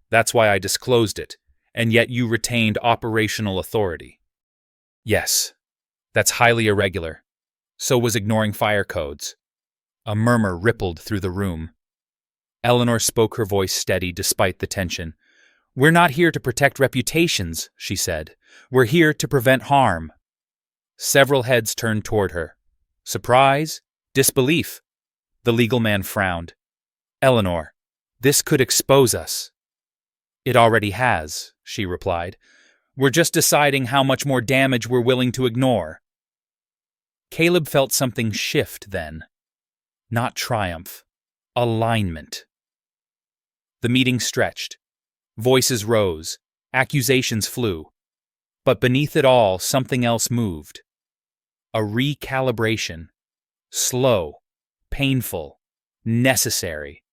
"That's why I disclosed it, and yet you retained operational authority." "Yes. That's highly irregular. So was ignoring fire codes." A murmur rippled through the room. Eleanor spoke, her voice steady despite the tension. "We're not here to protect reputations," she said. "We're here to prevent harm." Several heads turned toward her. Surprise? Disbelief? The legal man frowned. "Eleanor, this could expose us." "It already has," she replied. "We're just deciding how much more damage we're willing to ignore." Caleb felt something shift then. Not triumph. Alignment. The meeting stretched. Voices rose. Accusations flew. But beneath it all, something else moved. A recalibration. Slow. Painful. Necessary.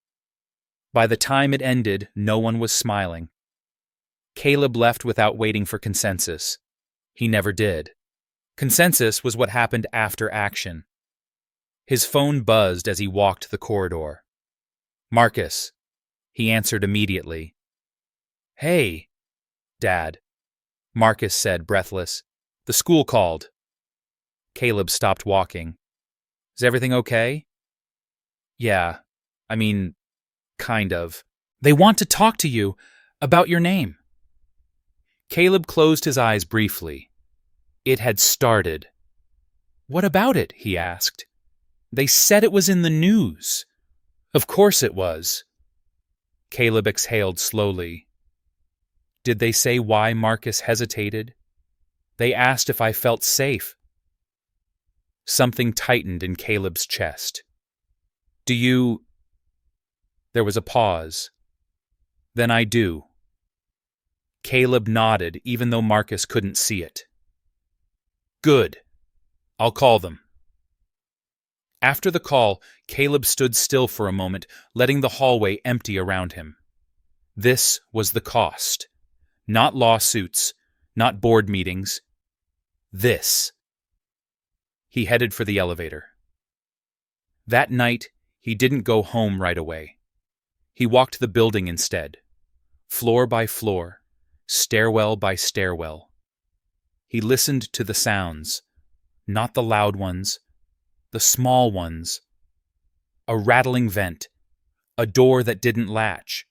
By the time it ended, no one was smiling. Caleb left without waiting for consensus. He never did. Consensus was what happened after action. His phone buzzed as he walked the corridor. "Marcus." He answered immediately. "Hey, Dad," Marcus said, breathless. "The school called." Caleb stopped walking. "Is everything okay?" "Yeah, kind of. They want to talk to you about your name." Caleb closed his eyes briefly. It had started. "What about it?" he asked. "They said it was in the news." "Of course it was." Caleb exhaled slowly. "Did they say why Marcus hesitated?" "They asked if I felt safe." Something tightened in Caleb's chest. Do you... There was a pause. Then I do. Caleb nodded, even though Marcus couldn't see it. Good. I'll call them. After the call, Caleb stood still for a moment, letting the hallway empty around him. This was the cost. Not lawsuits, not board meetings. This. He headed for the elevator. That night, he didn't go home right away. He walked the building instead, floor by floor, stairwell by stairwell. He listened to the sounds, not the loud ones, the small ones. A rattling vent, a door that didn't latch,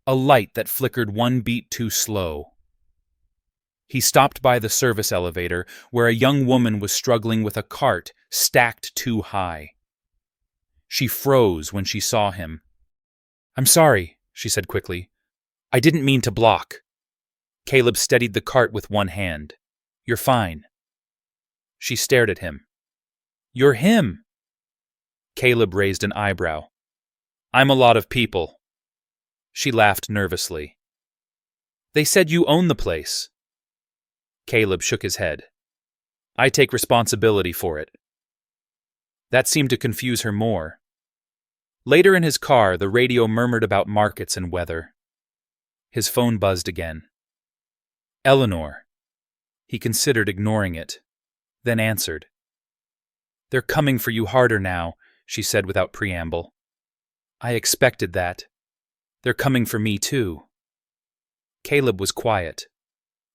a light that flickered one beat too slow. He stopped by the service elevator where a young woman was struggling with a cart stacked too high. She froze when she saw him. "I'm sorry," she said quickly. "I didn't mean to block." Caleb steadied the cart with one hand. "You're fine." She stared at him. "You're him." Caleb raised an eyebrow. "I'm a lot of people." She laughed nervously. "They said you own the place." Caleb shook his head. "I take responsibility for it." That seemed to confuse her more. Later in his car, the radio murmured about markets and weather. His phone buzzed again. Eleanor. He considered ignoring it, then answered. "They're coming for you harder now," she said without preamble. "I expected that. They're coming for me too." Caleb was quiet.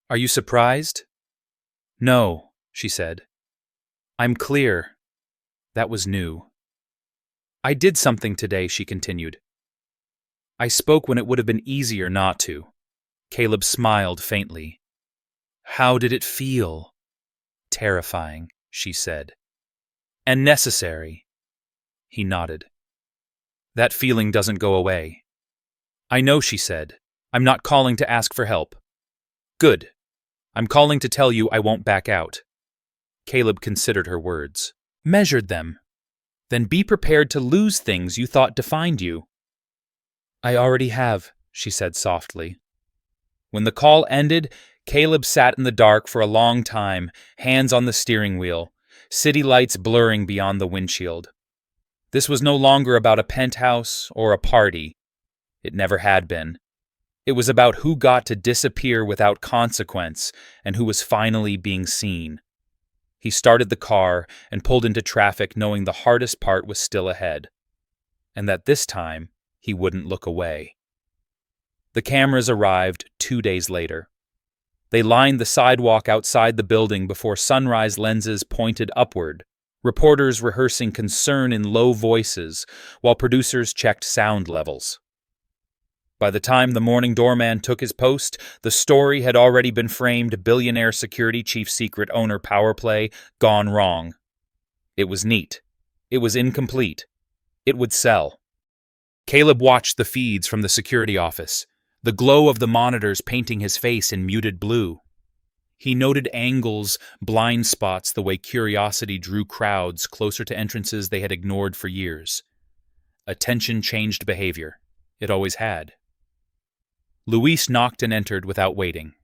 "Are you surprised?" "No," she said. "I'm clear." That was new. "I did something today," she continued. "I spoke when it would have been easier not to." Caleb smiled faintly. "How did it feel?" "Terrifying," she said. "And necessary." He nodded. "That feeling doesn't go away." "I know," she said. "I'm not calling to ask for help." "Good. I'm calling to tell you I won't back out." Caleb considered her words. Measured them. "Then be prepared to lose things you thought defined you." "I already have," she said softly. When the call ended, Caleb sat in the dark for a long time, hands on the steering wheel, city lights blurring beyond the windshield. This was no longer about a penthouse or a party. It never had been. It was about who got to disappear without consequence and who was finally being seen. He started the car and pulled into traffic knowing the hardest part was still ahead, and that this time he wouldn't look away. The cameras arrived 2 days later. They lined the sidewalk outside the building before sunrise lenses pointed upward, reporters rehearsing concern in low voices while producers checked sound levels. By the time the morning doorman took his post, the story had already been framed: billionaire security chief secret owner power play gone wrong. It was neat. It was incomplete. It would sell. Caleb watched the feeds from the security office, the glow of the monitors painting his face in muted blue. He noted angles, blind spots, the way curiosity drew crowds closer to entrances they had ignored for years. Attention changed behavior. It always had. Luis knocked and entered without waiting.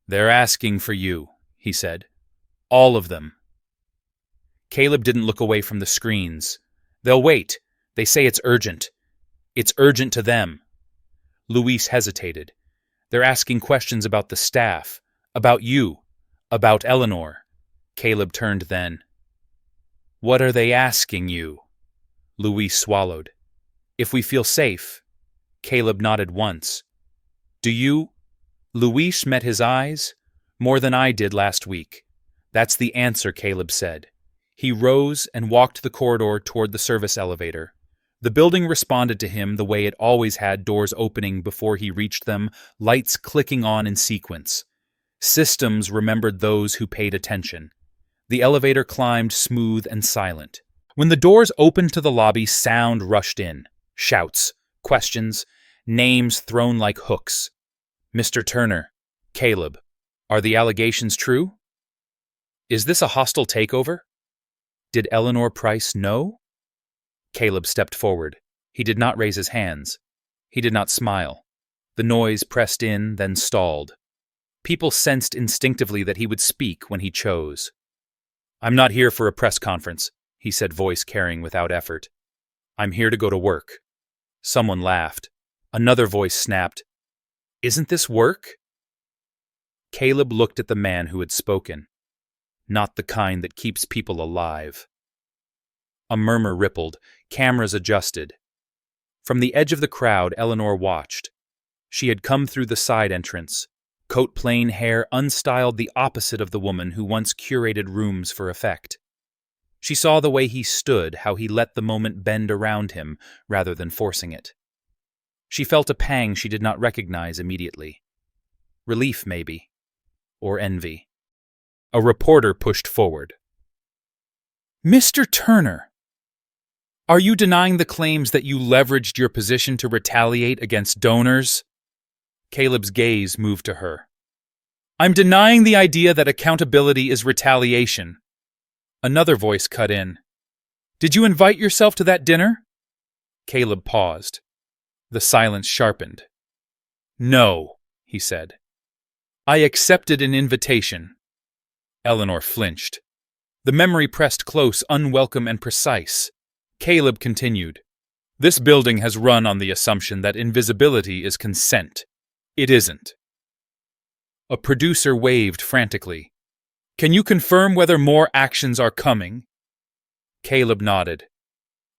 "They're asking for you," he said. "All of them." Caleb didn't look away from the screens. "They'll wait. They say it's urgent. It's urgent to them." Luis hesitated. "They're asking questions about the staff, about you, about Eleanor." Caleb turned then. "What are they asking you?" Luis swallowed. "If we feel safe." Caleb nodded once. "Do you?" Luis met his eyes. "More than I did last week." "That's the answer," Caleb said. He rose and walked the corridor toward the service elevator. The building responded to him the way it always had, doors opening before he reached them, lights clicking on in sequence. Systems remembered those who paid attention. The elevator climbed smooth and silent. When the doors opened to the lobby, sound rushed in. Shouts, questions, names thrown like hooks. "Mr. Turner, Caleb, are the allegations true? Is this a hostile takeover? Did Eleanor Price know?" Caleb stepped forward. He did not raise his hands. He did not smile. The noise pressed in, then stalled. People sensed instinctively that he would speak when he chose. "I'm not here for a press conference," he said, voice carrying without effort. "I'm here to go to work." Someone laughed. Another voice snapped, "Isn't this work?" Caleb looked at the man who had spoken. Not the kind that keeps people alive. A murmur rippled, cameras adjusted. From the edge of the crowd, Eleanor watched. She had come through the side entrance, coat plain hair unstyled, the opposite of the woman who once curated rooms for effect. She saw the way he stood, how he let the moment bend around him rather than forcing it. She felt a pang she did not recognize immediately. Relief, maybe. Or envy. A reporter pushed forward. "Mr. Turner, are you denying the claims that you leveraged your position to retaliate against donors?" Caleb's gaze moved to her. "I'm denying the idea that accountability is retaliation." Another voice cut in. "Did you invite yourself to that dinner?" Caleb paused. The silence sharpened. "No," he said. "I accepted an invitation." Eleanor flinched. The memory pressed close, unwelcome and precise. Caleb continued. "This building has run on the assumption that invisibility is consent. It isn't." A producer waved frantically. "Can you confirm whether more actions are coming?" Caleb nodded.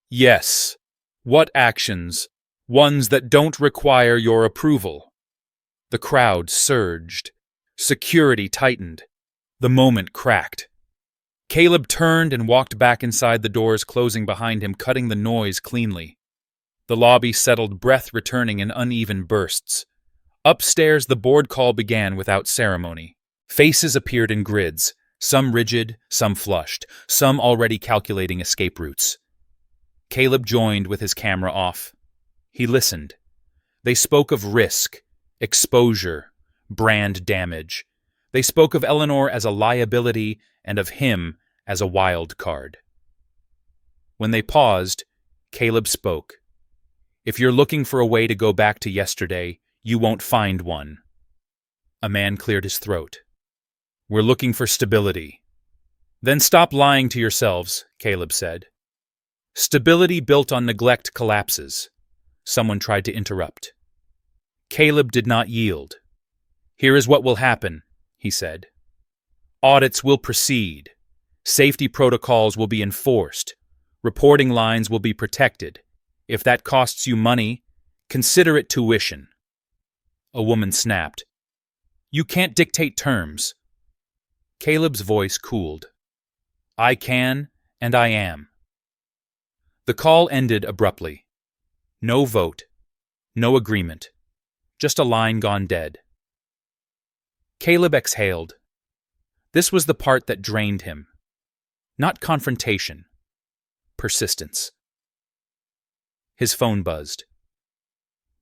"Yes. What actions? Ones that don't require your approval." The crowd surged. Security tightened. The moment cracked. Caleb turned and walked back inside, the doors closing behind him, cutting the noise cleanly. The lobby settled, breath returning in uneven bursts. Upstairs, the board call began without ceremony. Faces appeared in grids, some rigid, some flushed, some already calculating escape routes. Caleb joined with his camera off. He listened. They spoke of risk, exposure, brand damage. They spoke of Eleanor as a liability and of him as a wild card. When they paused, Caleb spoke. "If you're looking for a way to go back to yesterday, you won't find one." A man cleared his throat. "We're looking for stability." "Then stop lying to yourselves," Caleb said. "Stability built on neglect collapses." Someone tried to interrupt. Caleb did not yield. "Here is what will happen," he said. "Audits will proceed. Safety protocols will be enforced. Reporting lines will be protected. If that costs you money, consider it tuition." A woman snapped. "You can't dictate terms." Caleb's voice cooled. "I can, and I am." The call ended abruptly. No vote. No agreement. Just a line gone dead. Caleb exhaled. This was the part that drained him. Not confrontation. Persistence. His phone buzzed.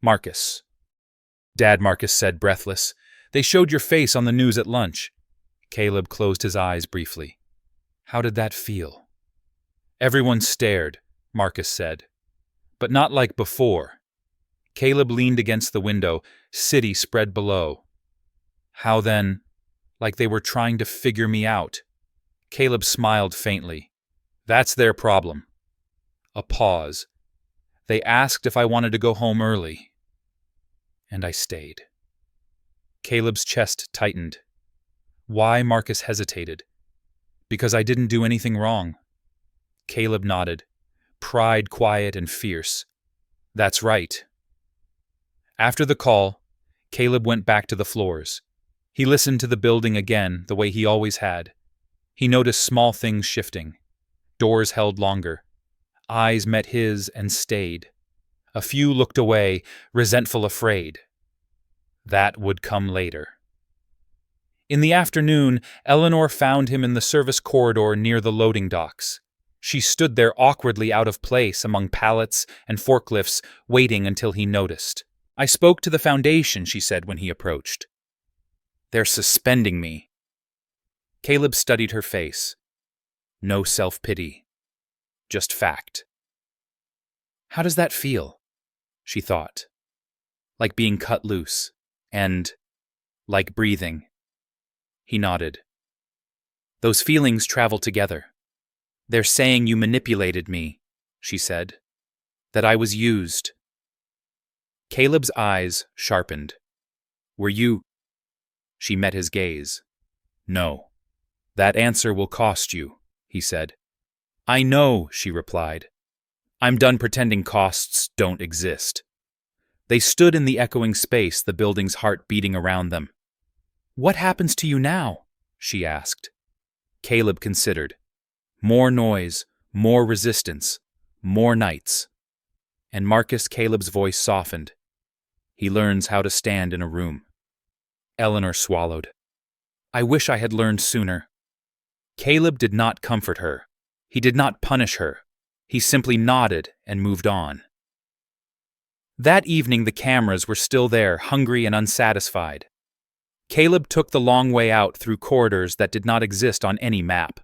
"Marcus." "Dad," Marcus said, breathless. "They showed your face on the news at lunch." Caleb closed his eyes briefly. How did that feel? "Everyone stared," Marcus said. "But not like before." Caleb leaned against the window, city spread below. "How then? Like they were trying to figure me out." Caleb smiled faintly. "That's their problem." A pause. "They asked if I wanted to go home early. And I stayed." Caleb's chest tightened. Why? Marcus hesitated. "Because I didn't do anything wrong." Caleb nodded, pride quiet and fierce. "That's right." After the call, Caleb went back to the floors. He listened to the building again, the way he always had. He noticed small things shifting. Doors held longer. Eyes met his and stayed. A few looked away, resentful, afraid. That would come later. In the afternoon, Eleanor found him in the service corridor near the loading docks. She stood there awkwardly out of place among pallets and forklifts, waiting until he noticed. "I spoke to the foundation," she said when he approached. "They're suspending me." Caleb studied her face. No self-pity. Just fact. How does that feel? She thought. Like being cut loose. And like breathing. He nodded. Those feelings travel together. They're saying you manipulated me, she said. That I was used. Caleb's eyes sharpened. Were you? She met his gaze. No. That answer will cost you, he said. I know, she replied. I'm done pretending costs don't exist. They stood in the echoing space, the building's heart beating around them. What happens to you now? She asked. Caleb considered. More noise, more resistance, more nights. And Caleb's voice softened. He learns how to stand in a room. Eleanor swallowed. I wish I had learned sooner. Caleb did not comfort her. He did not punish her. He simply nodded and moved on. That evening the cameras were still there, hungry and unsatisfied. Caleb took the long way out through corridors that did not exist on any map.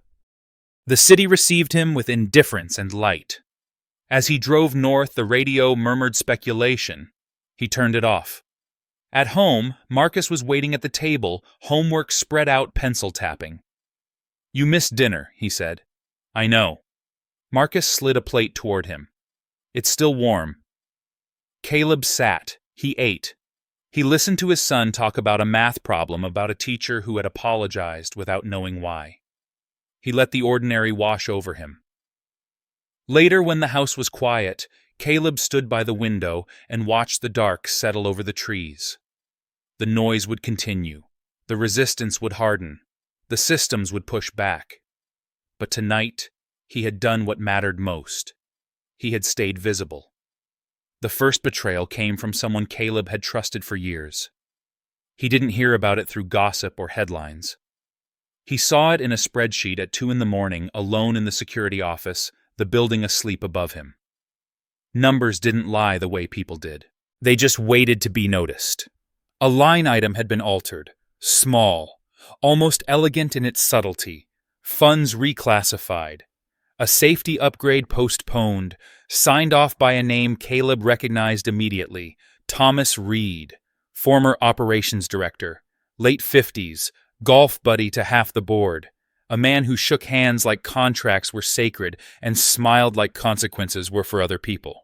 The city received him with indifference and light. As he drove north, the radio murmured speculation. He turned it off. At home, Marcus was waiting at the table, homework spread out, pencil tapping. You missed dinner, he said. I know. Marcus slid a plate toward him. It's still warm. Caleb sat. He ate. He listened to his son talk about a math problem about a teacher who had apologized without knowing why. He let the ordinary wash over him. Later, when the house was quiet, Caleb stood by the window and watched the dark settle over the trees. The noise would continue. The resistance would harden. The systems would push back. But tonight, he had done what mattered most. He had stayed visible. The first betrayal came from someone Caleb had trusted for years. He didn't hear about it through gossip or headlines. He saw it in a spreadsheet at 2 a.m, alone in the security office, the building asleep above him. Numbers didn't lie the way people did. They just waited to be noticed. A line item had been altered, small, almost elegant in its subtlety, funds reclassified, a safety upgrade postponed, signed off by a name Caleb recognized immediately, Thomas Reed, former operations director, late 50s, golf buddy to half the board, a man who shook hands like contracts were sacred and smiled like consequences were for other people.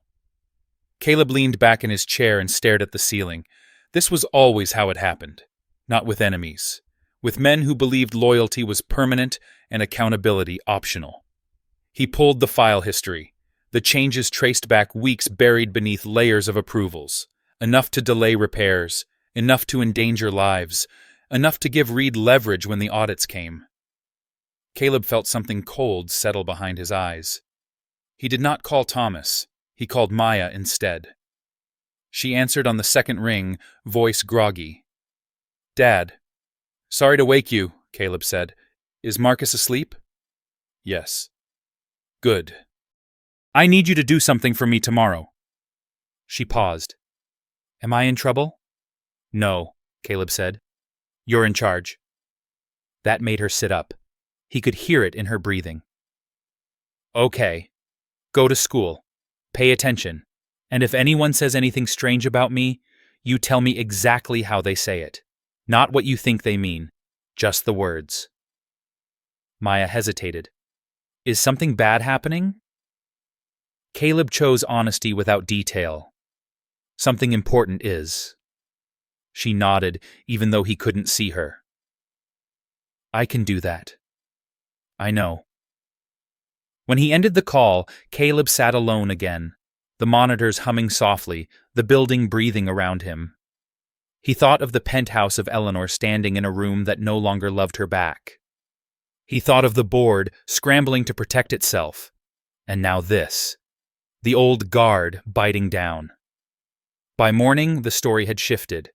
Caleb leaned back in his chair and stared at the ceiling. This was always how it happened, not with enemies, with men who believed loyalty was permanent and accountability optional. He pulled the file history. The changes traced back weeks buried beneath layers of approvals, enough to delay repairs, enough to endanger lives, enough to give Reed leverage when the audits came. Caleb felt something cold settle behind his eyes. He did not call Thomas. He called Maya instead. She answered on the second ring, voice groggy. Dad. Sorry to wake you, Caleb said. Is Marcus asleep? Yes. Good. I need you to do something for me tomorrow. She paused. Am I in trouble? No, Caleb said. You're in charge. That made her sit up. He could hear it in her breathing. Okay. Go to school. Pay attention. And if anyone says anything strange about me, you tell me exactly how they say it. Not what you think they mean. Just the words. Maya hesitated. Is something bad happening? Caleb chose honesty without detail. Something important is. She nodded, even though he couldn't see her. I can do that. I know. When he ended the call, Caleb sat alone again, the monitors humming softly, the building breathing around him. He thought of the penthouse of Eleanor standing in a room that no longer loved her back. He thought of the board scrambling to protect itself. And now this. The old guard biting down. By morning, the story had shifted.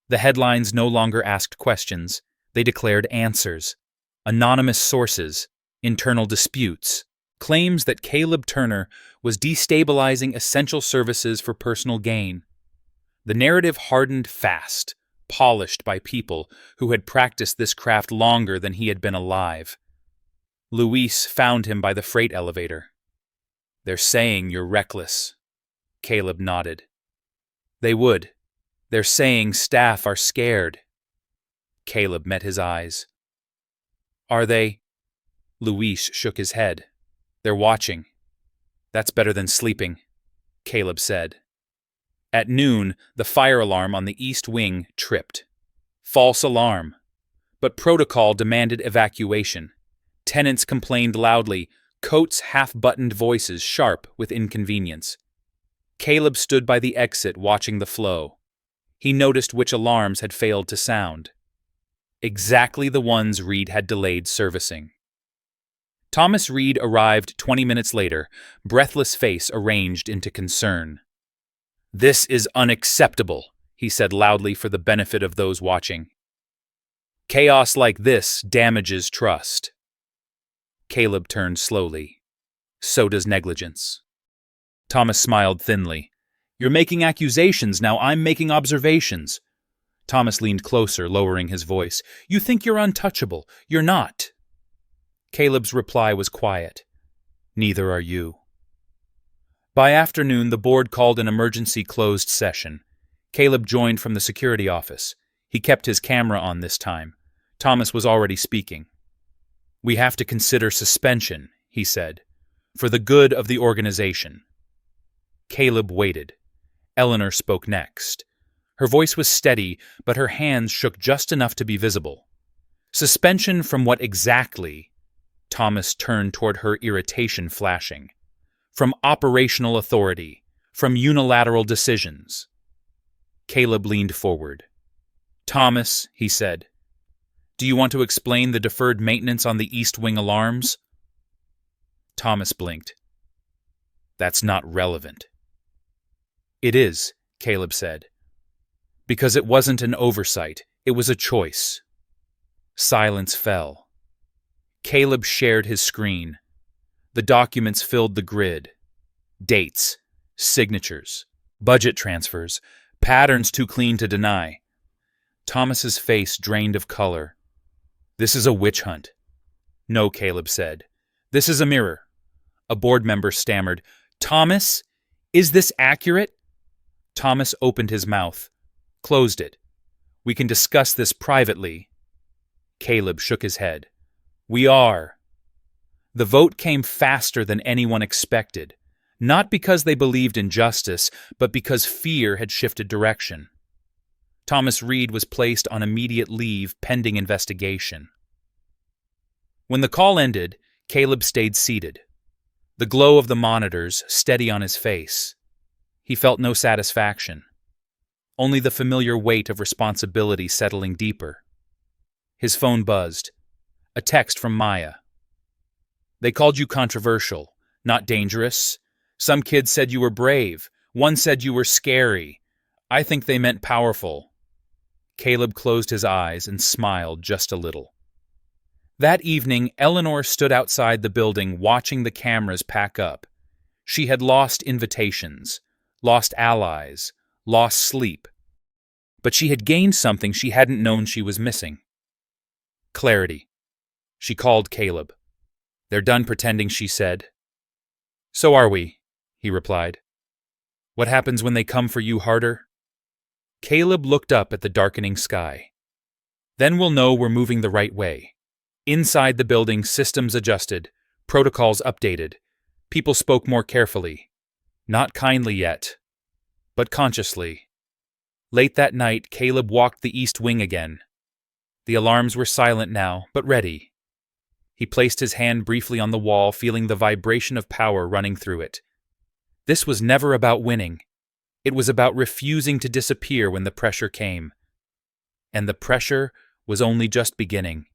The headlines no longer asked questions. They declared answers. Anonymous sources, internal disputes, claims that Caleb Turner was destabilizing essential services for personal gain. The narrative hardened fast, polished by people who had practiced this craft longer than he had been alive. Luis found him by the freight elevator. They're saying you're reckless. Caleb nodded. They would. They're saying staff are scared. Caleb met his eyes. Are they? Luis shook his head. They're watching. That's better than sleeping, Caleb said. At noon, the fire alarm on the east wing tripped. False alarm. But protocol demanded evacuation. Tenants complained loudly, Coates' half-buttoned voices sharp with inconvenience. Caleb stood by the exit watching the flow. He noticed which alarms had failed to sound. Exactly the ones Reed had delayed servicing. Thomas Reed arrived 20 minutes later, breathless face arranged into concern. This is unacceptable, he said loudly for the benefit of those watching. Chaos like this damages trust. Caleb turned slowly. So does negligence. Thomas smiled thinly. You're making accusations, now I'm making observations. Thomas leaned closer, lowering his voice. You think you're untouchable. You're not. Caleb's reply was quiet. Neither are you. By afternoon, the board called an emergency closed session. Caleb joined from the security office. He kept his camera on this time. Thomas was already speaking. We have to consider suspension, he said, for the good of the organization. Caleb waited. Eleanor spoke next. Her voice was steady, but her hands shook just enough to be visible. Suspension from what exactly? Thomas turned toward her, irritation flashing. From operational authority, from unilateral decisions. Caleb leaned forward. Thomas, he said, do you want to explain the deferred maintenance on the East Wing alarms? Thomas blinked. That's not relevant. It is, Caleb said. Because it wasn't an oversight, it was a choice. Silence fell. Caleb shared his screen. The documents filled the grid. Dates, signatures, budget transfers, patterns too clean to deny. Thomas's face drained of color. This is a witch hunt. No, Caleb said. This is a mirror. A board member stammered. Thomas, is this accurate? Thomas opened his mouth, closed it. We can discuss this privately. Caleb shook his head. We are. The vote came faster than anyone expected, not because they believed in justice, but because fear had shifted direction. Thomas Reed was placed on immediate leave pending investigation. When the call ended, Caleb stayed seated. The glow of the monitors steady on his face. He felt no satisfaction, only the familiar weight of responsibility settling deeper. His phone buzzed. A text from Maya. They called you controversial, not dangerous. Some kids said you were brave. One said you were scary. I think they meant powerful. Caleb closed his eyes and smiled just a little. That evening, Eleanor stood outside the building watching the cameras pack up. She had lost invitations, lost allies, lost sleep. But she had gained something she hadn't known she was missing. Clarity. She called Caleb. They're done pretending, she said. So are we, he replied. What happens when they come for you harder? Caleb looked up at the darkening sky. Then we'll know we're moving the right way. Inside the building, systems adjusted, protocols updated. People spoke more carefully. Not kindly yet, but consciously. Late that night, Caleb walked the East Wing again. The alarms were silent now, but ready. He placed his hand briefly on the wall, feeling the vibration of power running through it. This was never about winning. It was about refusing to disappear when the pressure came. And the pressure was only just beginning.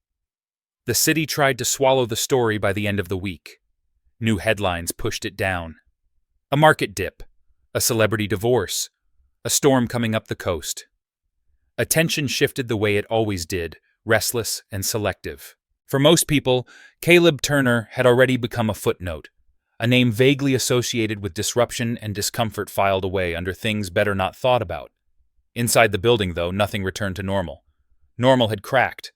The city tried to swallow the story by the end of the week. New headlines pushed it down. A market dip, a celebrity divorce, a storm coming up the coast. Attention shifted the way it always did, restless and selective. For most people, Caleb Turner had already become a footnote, a name vaguely associated with disruption and discomfort filed away under things better not thought about. Inside the building, though, nothing returned to normal. Normal had cracked.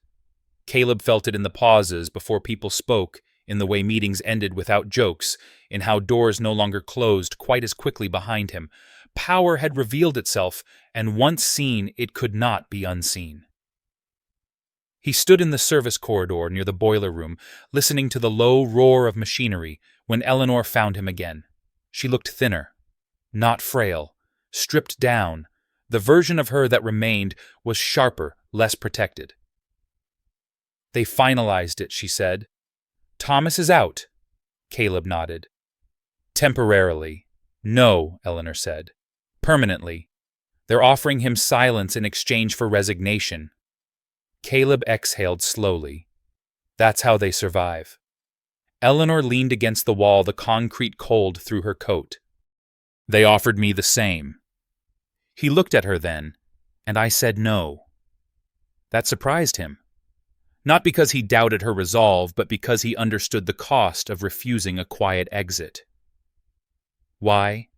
Caleb felt it in the pauses before people spoke, in the way meetings ended without jokes, in how doors no longer closed quite as quickly behind him. Power had revealed itself, and once seen, it could not be unseen. He stood in the service corridor near the boiler room, listening to the low roar of machinery, when Eleanor found him again. She looked thinner, not frail, stripped down. The version of her that remained was sharper, less protected. "They finalized it," she said. "Thomas is out." Caleb nodded. "Temporarily." "No," Eleanor said. "Permanently. They're offering him silence in exchange for resignation." Caleb exhaled slowly. That's how they survive. Eleanor leaned against the wall, the concrete cold through her coat. "They offered me the same." He looked at her then, and I said no. That surprised him. Not because he doubted her resolve, but because he understood the cost of refusing a quiet exit. "Why?"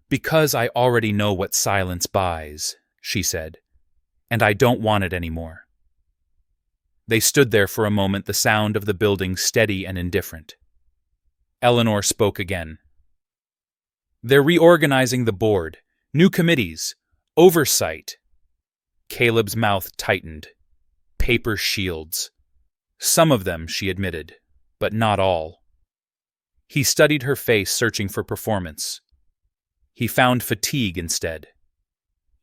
"Because I already know what silence buys," she said, "and I don't want it anymore." They stood there for a moment, the sound of the building steady and indifferent. Eleanor spoke again. "They're reorganizing the board. New committees. Oversight." Caleb's mouth tightened. "Paper shields." "Some of them," she admitted, "but not all." He studied her face, searching for performance. He found fatigue instead.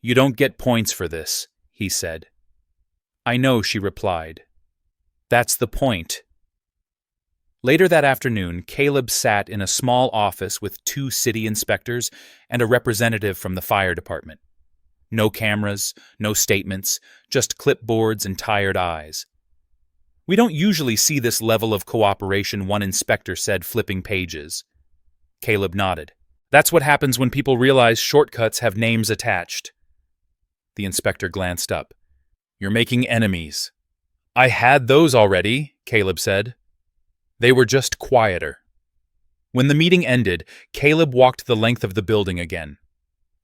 "You don't get points for this," he said. "I know," she replied. "That's the point." Later that afternoon, Caleb sat in a small office with 2 city inspectors and a representative from the fire department. No cameras, no statements, just clipboards and tired eyes. "We don't usually see this level of cooperation," one inspector said, flipping pages. Caleb nodded. "That's what happens when people realize shortcuts have names attached." The inspector glanced up. "You're making enemies." "I had those already," Caleb said. "They were just quieter." When the meeting ended, Caleb walked the length of the building again.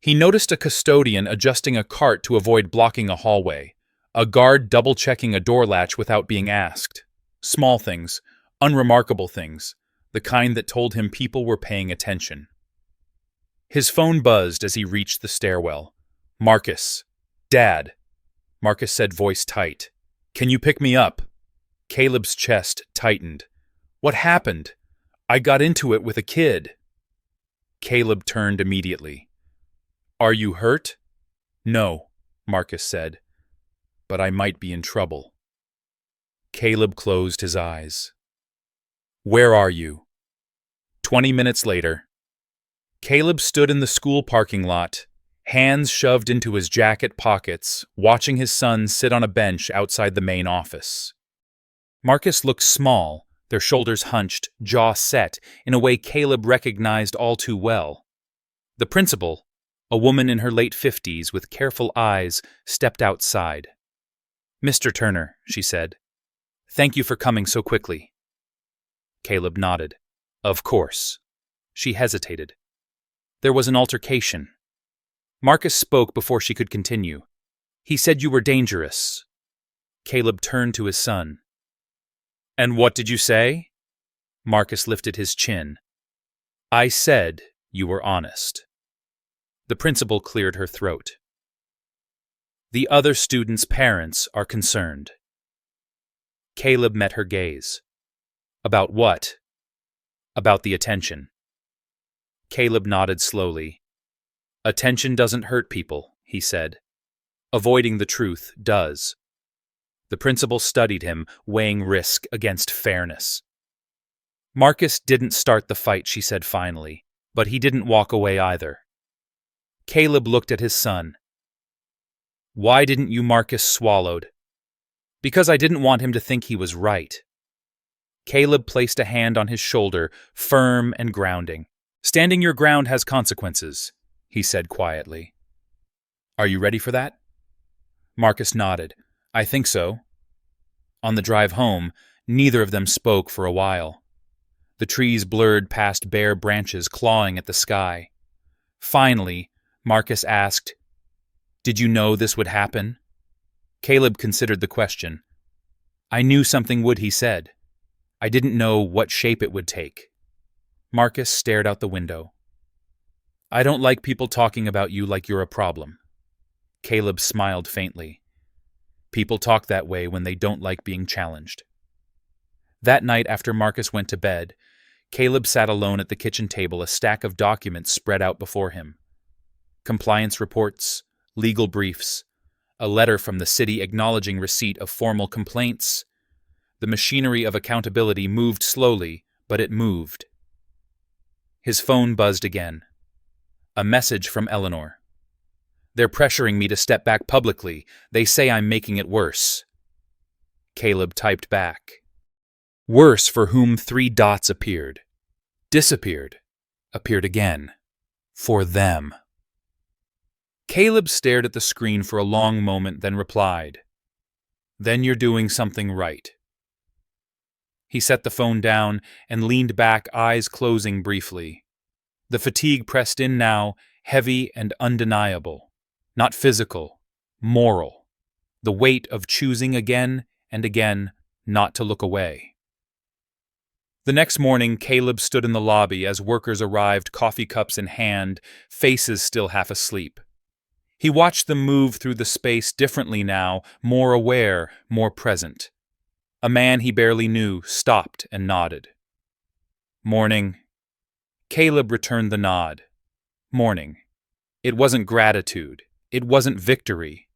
He noticed a custodian adjusting a cart to avoid blocking a hallway, a guard double-checking a door latch without being asked. Small things, unremarkable things, the kind that told him people were paying attention. His phone buzzed as he reached the stairwell. "Marcus." "Dad." Marcus said, voice tight. "Can you pick me up?" Caleb's chest tightened. "What happened? I got into it with a kid." Caleb turned immediately. "Are you hurt?" "No," Marcus said, "but I might be in trouble." Caleb closed his eyes. "Where are you?" 20 minutes later. Caleb stood in the school parking lot, hands shoved into his jacket pockets, watching his son sit on a bench outside the main office. Marcus looked small, their shoulders hunched, jaw set, in a way Caleb recognized all too well. The principal, a woman in her late 50s with careful eyes, stepped outside. "Mr. Turner," she said, "thank you for coming so quickly." Caleb nodded. "Of course." She hesitated. "There was an altercation." Marcus spoke before she could continue. "He said you were dangerous." Caleb turned to his son. "And what did you say?" Marcus lifted his chin. "I said you were honest." The principal cleared her throat. "The other students' parents are concerned." Caleb met her gaze. "About what?" "About the attention." Caleb nodded slowly. "Attention doesn't hurt people," he said. "Avoiding the truth does." The principal studied him, weighing risk against fairness. "Marcus didn't start the fight," she said finally, "but he didn't walk away either." Caleb looked at his son. "Why didn't you?" Marcus swallowed. "Because I didn't want him to think he was right." Caleb placed a hand on his shoulder, firm and grounding. "Standing your ground has consequences," he said quietly. "Are you ready for that?" Marcus nodded. "I think so." On the drive home, neither of them spoke for a while. The trees blurred past bare branches clawing at the sky. Finally, Marcus asked, "Did you know this would happen?" Caleb considered the question. "I knew something would," he said. I didn't know what shape it would take. Marcus stared out the window. I don't like people talking about you like you're a problem. Caleb smiled faintly. People talk that way when they don't like being challenged. That night after Marcus went to bed, Caleb sat alone at the kitchen table, a stack of documents spread out before him. Compliance reports, legal briefs, a letter from the city acknowledging receipt of formal complaints. The machinery of accountability moved slowly, but it moved. His phone buzzed again. A message from Eleanor. They're pressuring me to step back publicly. They say I'm making it worse. Caleb typed back. Worse for whom 3 dots appeared. Disappeared. Appeared again. For them. Caleb stared at the screen for a long moment, then replied. Then you're doing something right. He set the phone down and leaned back, eyes closing briefly. The fatigue pressed in now, heavy and undeniable. Not physical, moral. The weight of choosing again and again not to look away. The next morning, Caleb stood in the lobby as workers arrived, coffee cups in hand, faces still half asleep. He watched them move through the space differently now, more aware, more present. A man he barely knew stopped and nodded. Morning. Caleb returned the nod. Morning. It wasn't gratitude. It wasn't victory.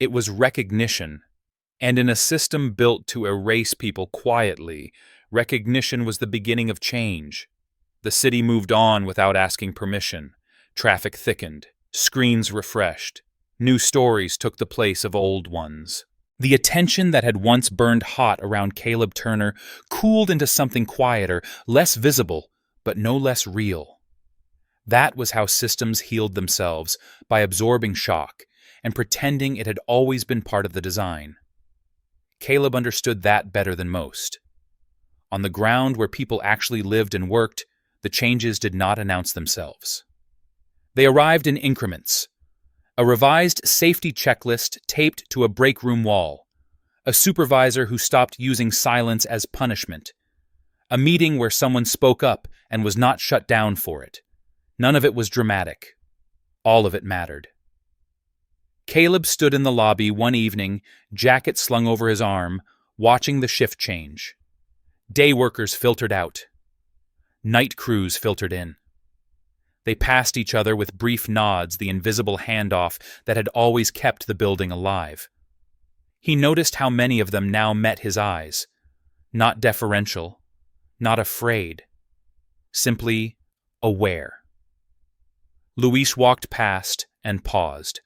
It was recognition. And in a system built to erase people quietly, recognition was the beginning of change. The city moved on without asking permission. Traffic thickened. Screens refreshed. New stories took the place of old ones. The attention that had once burned hot around Caleb Turner cooled into something quieter, less visible, but no less real. That was how systems healed themselves, by absorbing shock and pretending it had always been part of the design. Caleb understood that better than most. On the ground where people actually lived and worked, the changes did not announce themselves. They arrived in increments. A revised safety checklist taped to a break room wall. A supervisor who stopped using silence as punishment. A meeting where someone spoke up and was not shut down for it. None of it was dramatic. All of it mattered. Caleb stood in the lobby one evening, jacket slung over his arm, watching the shift change. Day workers filtered out. Night crews filtered in. They passed each other with brief nods, the invisible handoff that had always kept the building alive. He noticed how many of them now met his eyes. Not deferential, not afraid, simply aware. Luis walked past and paused.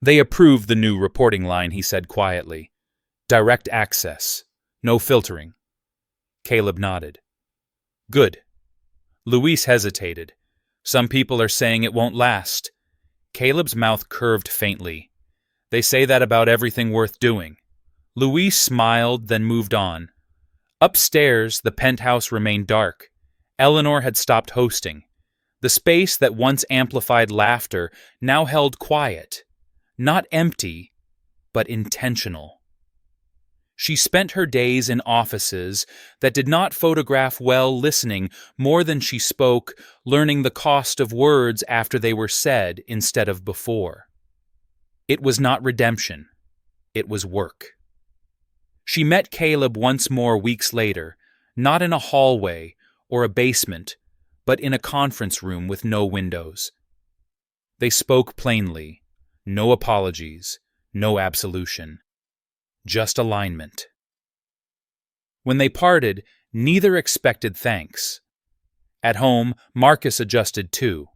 They approved the new reporting line, he said quietly. Direct access. No filtering. Caleb nodded. Good. Luis hesitated. Some people are saying it won't last. Caleb's mouth curved faintly. They say that about everything worth doing. Luis smiled, then moved on. Upstairs, the penthouse remained dark. Eleanor had stopped hosting. The space that once amplified laughter now held quiet. Not empty, but intentional. She spent her days in offices that did not photograph well, listening more than she spoke, learning the cost of words after they were said instead of before. It was not redemption. It was work. She met Caleb once more weeks later, not in a hallway or a basement, but in a conference room with no windows. They spoke plainly. No apologies, no absolution. Just alignment. When they parted, neither expected thanks. At home, Marcus adjusted too.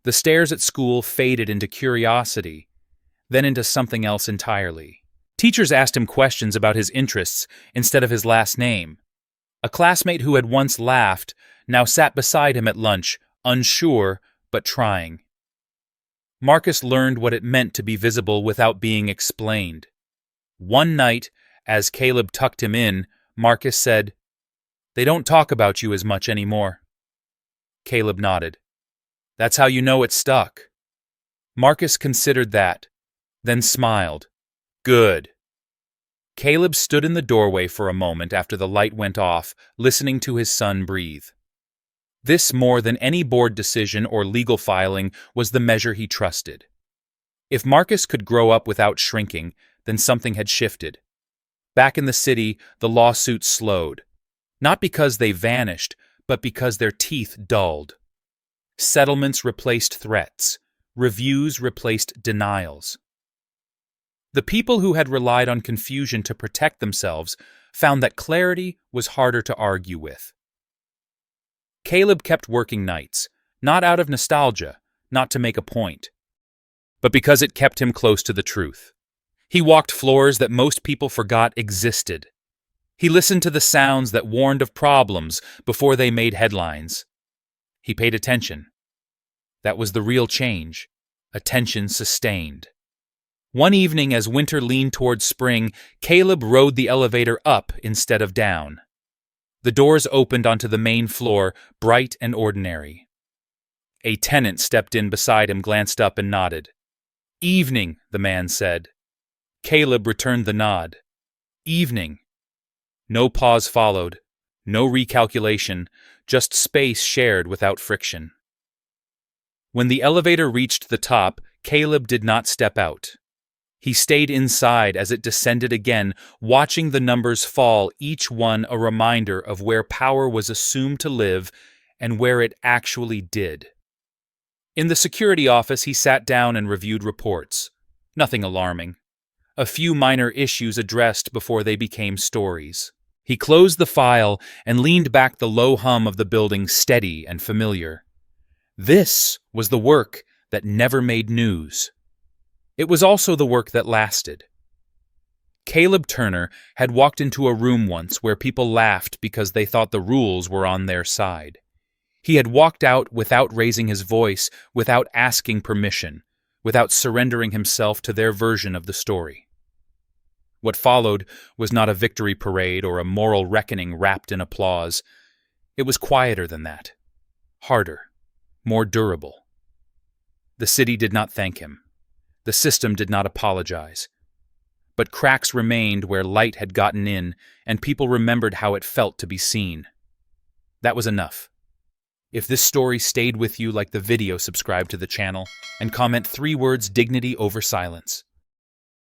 The stares at school faded into curiosity, then into something else entirely. Teachers asked him questions about his interests instead of his last name. A classmate who had once laughed now sat beside him at lunch, unsure but trying. Marcus learned what it meant to be visible without being explained. One night, as Caleb tucked him in, Marcus said, "They don't talk about you as much anymore." Caleb nodded. "That's how you know it stuck." Marcus considered that, then smiled. "Good." Caleb stood in the doorway for a moment after the light went off, listening to his son breathe. This, more than any board decision or legal filing, was the measure he trusted. If Marcus could grow up without shrinking, then something had shifted. Back in the city, the lawsuits slowed. Not because they vanished, but because their teeth dulled. Settlements replaced threats. Reviews replaced denials. The people who had relied on confusion to protect themselves found that clarity was harder to argue with. Caleb kept working nights, not out of nostalgia, not to make a point, but because it kept him close to the truth. He walked floors that most people forgot existed. He listened to the sounds that warned of problems before they made headlines. He paid attention. That was the real change, attention sustained. One evening, as winter leaned towards spring, Caleb rode the elevator up instead of down. The doors opened onto the main floor, bright and ordinary. A tenant stepped in beside him, glanced up and nodded. "Evening," the man said. Caleb returned the nod. "Evening." No pause followed, no recalculation, just space shared without friction. When the elevator reached the top, Caleb did not step out. He stayed inside as it descended again, watching the numbers fall, each one a reminder of where power was assumed to live and where it actually did. In the security office, he sat down and reviewed reports. Nothing alarming. A few minor issues addressed before they became stories. He closed the file and leaned back, the low hum of the building steady and familiar. This was the work that never made news. It was also the work that lasted. Caleb Turner had walked into a room once where people laughed because they thought the rules were on their side. He had walked out without raising his voice, without asking permission, without surrendering himself to their version of the story. What followed was not a victory parade or a moral reckoning wrapped in applause. It was quieter than that, harder, more durable. The city did not thank him. The system did not apologize. But cracks remained where light had gotten in, and people remembered how it felt to be seen. That was enough. If this story stayed with you, like the video, subscribe to the channel, and comment 3 words: dignity over silence.